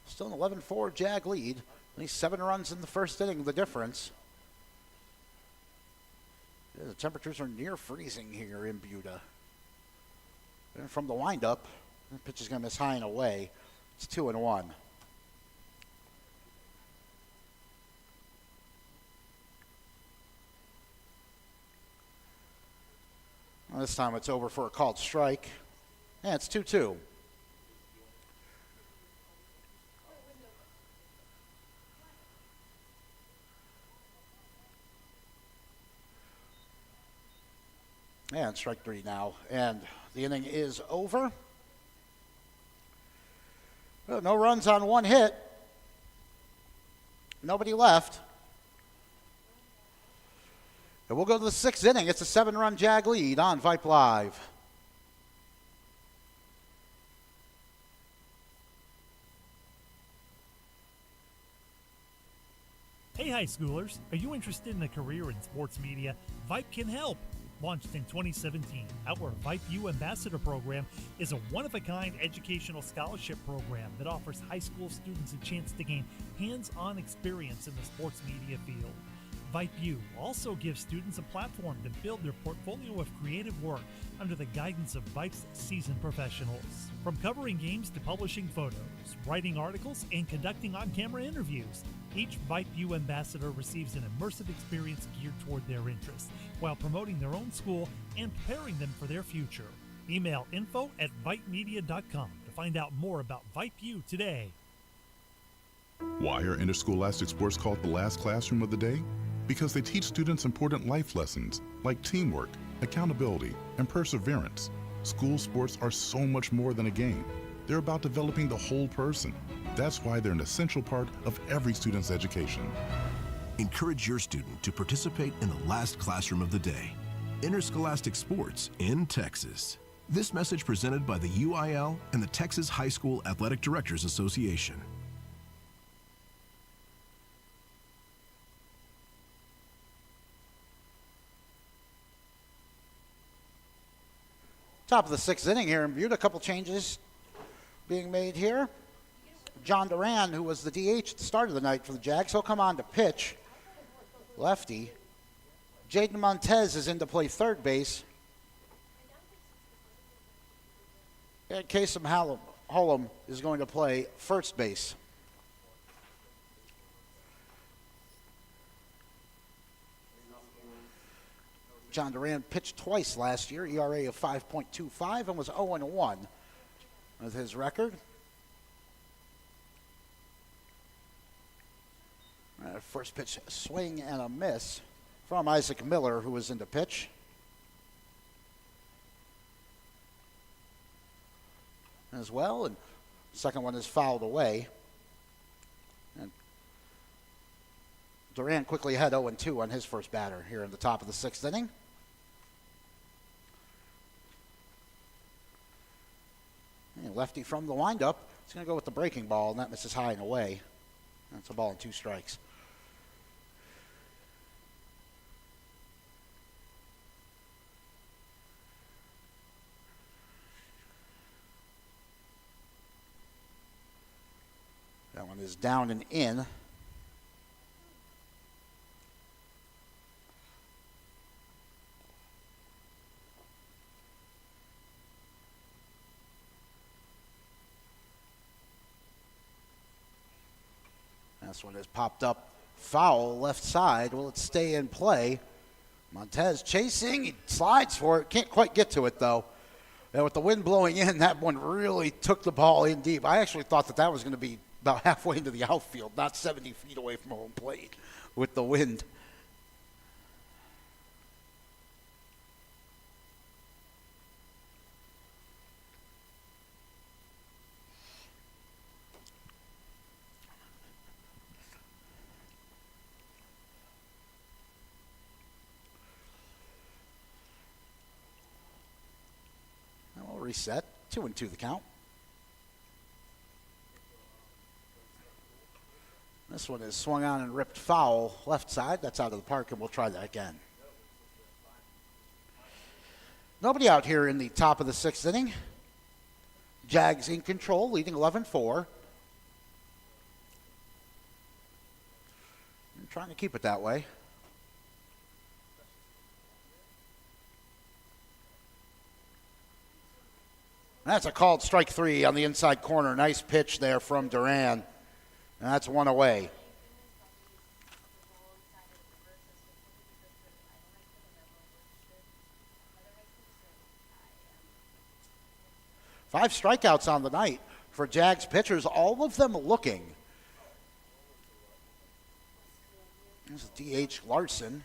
Still an 11-4 Jag lead. Only 7 runs in the first inning, the difference. Yeah, the temperatures are near freezing here in Buda. And from the windup, the pitch is going to miss high and away. It's 2-1. Well, this time it's over for a called strike. And it's 2-2. And strike 3 now. And the inning is over. Well, no runs on 1 hit. Nobody left. And we'll go to the 6th inning. It's a 7-run Jag lead on Vype Live. Hey high schoolers, are you interested in a career in sports media? Vype can help. Launched in 2017, our Vype U Ambassador Program is a one-of-a-kind educational scholarship program that offers high school students a chance to gain hands-on experience in the sports media field. Vype U also gives students a platform to build their portfolio of creative work under the guidance of Vype's seasoned professionals. From covering games to publishing photos, writing articles, and conducting on-camera interviews, each Vype U ambassador receives an immersive experience geared toward their interests, while promoting their own school and preparing them for their future. Email info@vypemedia.com to find out more about Vype U today. Why are interscholastic sports called the last classroom of the day? Because they teach students important life lessons like teamwork, accountability, and perseverance. School sports are so much more than a game. They're about developing the whole person. That's why they're an essential part of every student's education. Encourage your student to participate in the last classroom of the day. Interscholastic sports in Texas. This message presented by the UIL and the Texas High School Athletic Directors Association. Top of the 6th inning here in Butte. A couple changes being made here. John Duran, who was the DH at the start of the night for the Jags, he'll come on to pitch. Lefty. Jaden Montez is in to play third base. And Kason Hullum is going to play first base. John Duran pitched twice last year, ERA of 5.25, and was 0-1 with his record. First pitch swing and a miss from Isaac Miller, who was in to pitch. as well, and the second one is fouled away. And Duran quickly had 0-2 on his first batter here in the top of the sixth inning. And lefty from the windup. He's going to go with the breaking ball, and that misses high and away. That's a ball and 2 strikes. That one is down and in. This one has popped up foul left side. Will it stay in play? Montez chasing. He slides for it. Can't quite get to it, though. And with the wind blowing in, that one really took the ball in deep. I actually thought that was going to be about halfway into the outfield, not 70 feet away from home plate with the wind. Reset. 2-2 the count. This one is swung on and ripped foul left side. That's out of the park, and we'll try that again. Nobody out here in the top of the sixth inning. Jags in control, leading 11-4. I'm trying to keep it that way. That's a called strike 3 on the inside corner. Nice pitch there from Duran. And that's one away. Five strikeouts on the night for Jags pitchers, all of them looking. This is D.H. Larson.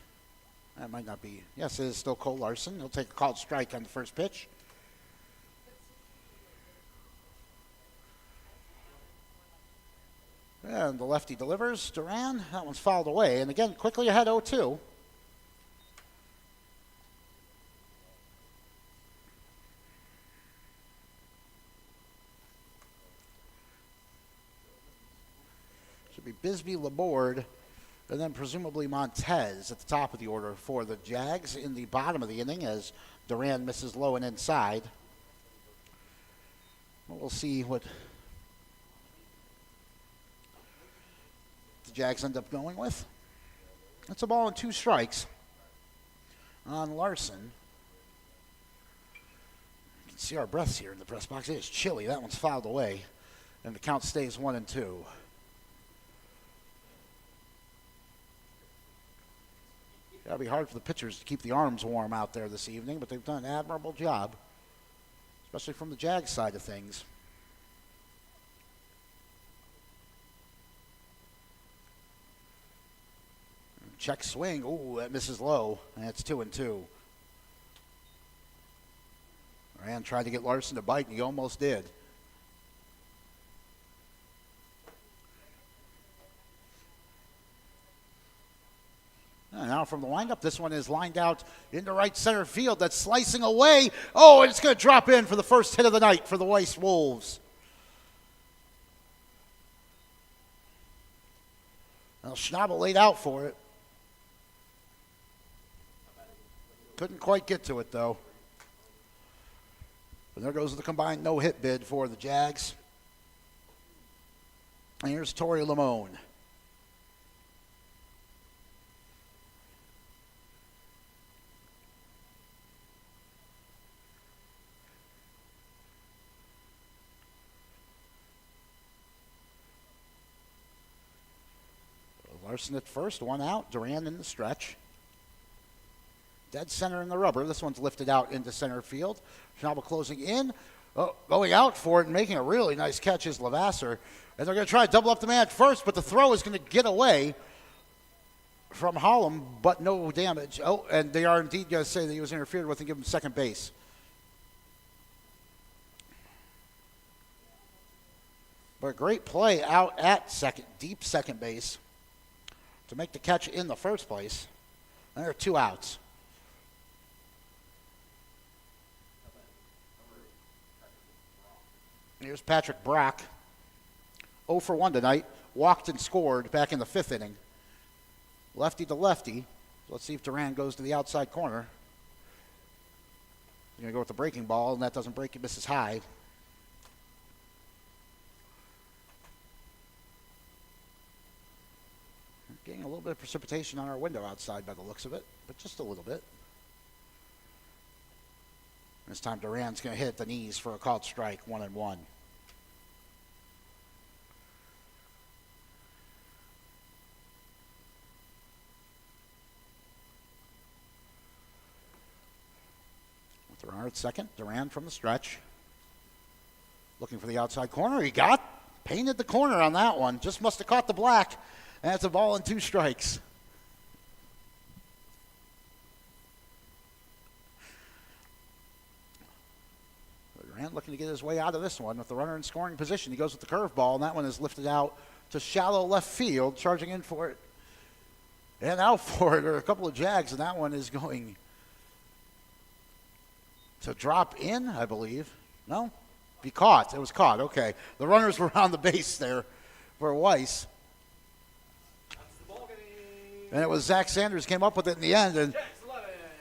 That might not be. Yes, it is still Cole Larson. He'll take a called strike on the first pitch. And the lefty delivers. Duran, that one's fouled away. And again, quickly ahead 0-2. Should be Bisbee, Laborde, and then presumably Montez at the top of the order for the Jags in the bottom of the inning as Duran misses low and inside. We'll see what the Jags end up going with. That's a ball and 2 strikes on Larson. You can see our breaths here in the press box. It is chilly. That one's fouled away, and the count stays 1-2. It'll be hard for the pitchers to keep the arms warm out there this evening, but they've done an admirable job, especially from the Jags side of things. Check swing. Ooh, that misses low. And it's 2-2. Rand tried to get Larson to bite, and he almost did. And now from the windup, this one is lined out into right center field. That's slicing away. Oh, and it's going to drop in for the first hit of the night for the Weiss Wolves. Well, Schnabel laid out for it. Couldn't quite get to it, though. But there goes the combined no-hit bid for the Jags. And here's Torrey Lamone. Larson at first, one out. Duran in the stretch. Dead center in the rubber. This one's lifted out into center field. Schnabel closing in. Oh, going out for it and making a really nice catch is Lavasser. And they're going to try to double up the man at first, but the throw is going to get away from Hollum, but no damage. Oh, and they are indeed going to say that he was interfered with and give him second base. But a great play out at second, deep second base to make the catch in the first place. And there are 2 outs. Here's Patrick Brock. 0 for 1 tonight. Walked and scored back in the 5th inning. Lefty to lefty. Let's see if Duran goes to the outside corner. He's going to go with the breaking ball, and that doesn't break. It misses high. Getting a little bit of precipitation on our window outside by the looks of it, but just a little bit. This time Duran's going to hit the knees for a called strike, 1-1. With the runner at second, Duran from the stretch. Looking for the outside corner. He painted the corner on that one. Just must have caught the black. And it's a ball and 2 strikes. Durant looking to get his way out of this one with the runner in scoring position. He goes with the curveball, and that one is lifted out to shallow left field, charging in for it. And out for it are a couple of Jags, and that one is going to drop in, I believe. No? Be caught. It was caught. Okay. The runners were on the base there for Weiss. And it was Zach Sanders came up with it in the end, and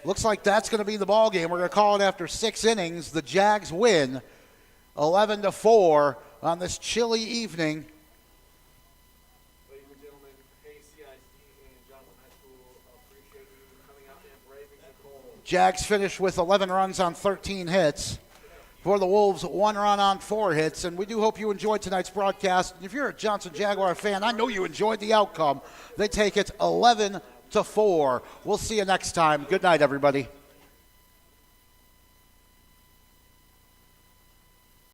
looks like that's going to be the ball game. We're going to call it after 6 innings. The Jags win 11-4 on this chilly evening. Ladies and gentlemen, KCIC and Joplin High School appreciate you coming out and braving the cold. Jags finished with 11 runs on 13 hits. For the Wolves, 1 run on 4 hits, and we do hope you enjoyed tonight's broadcast. If you're a Johnson Jaguar fan, I know you enjoyed the outcome. They take it 11-4. We'll see you next time. Good night, everybody.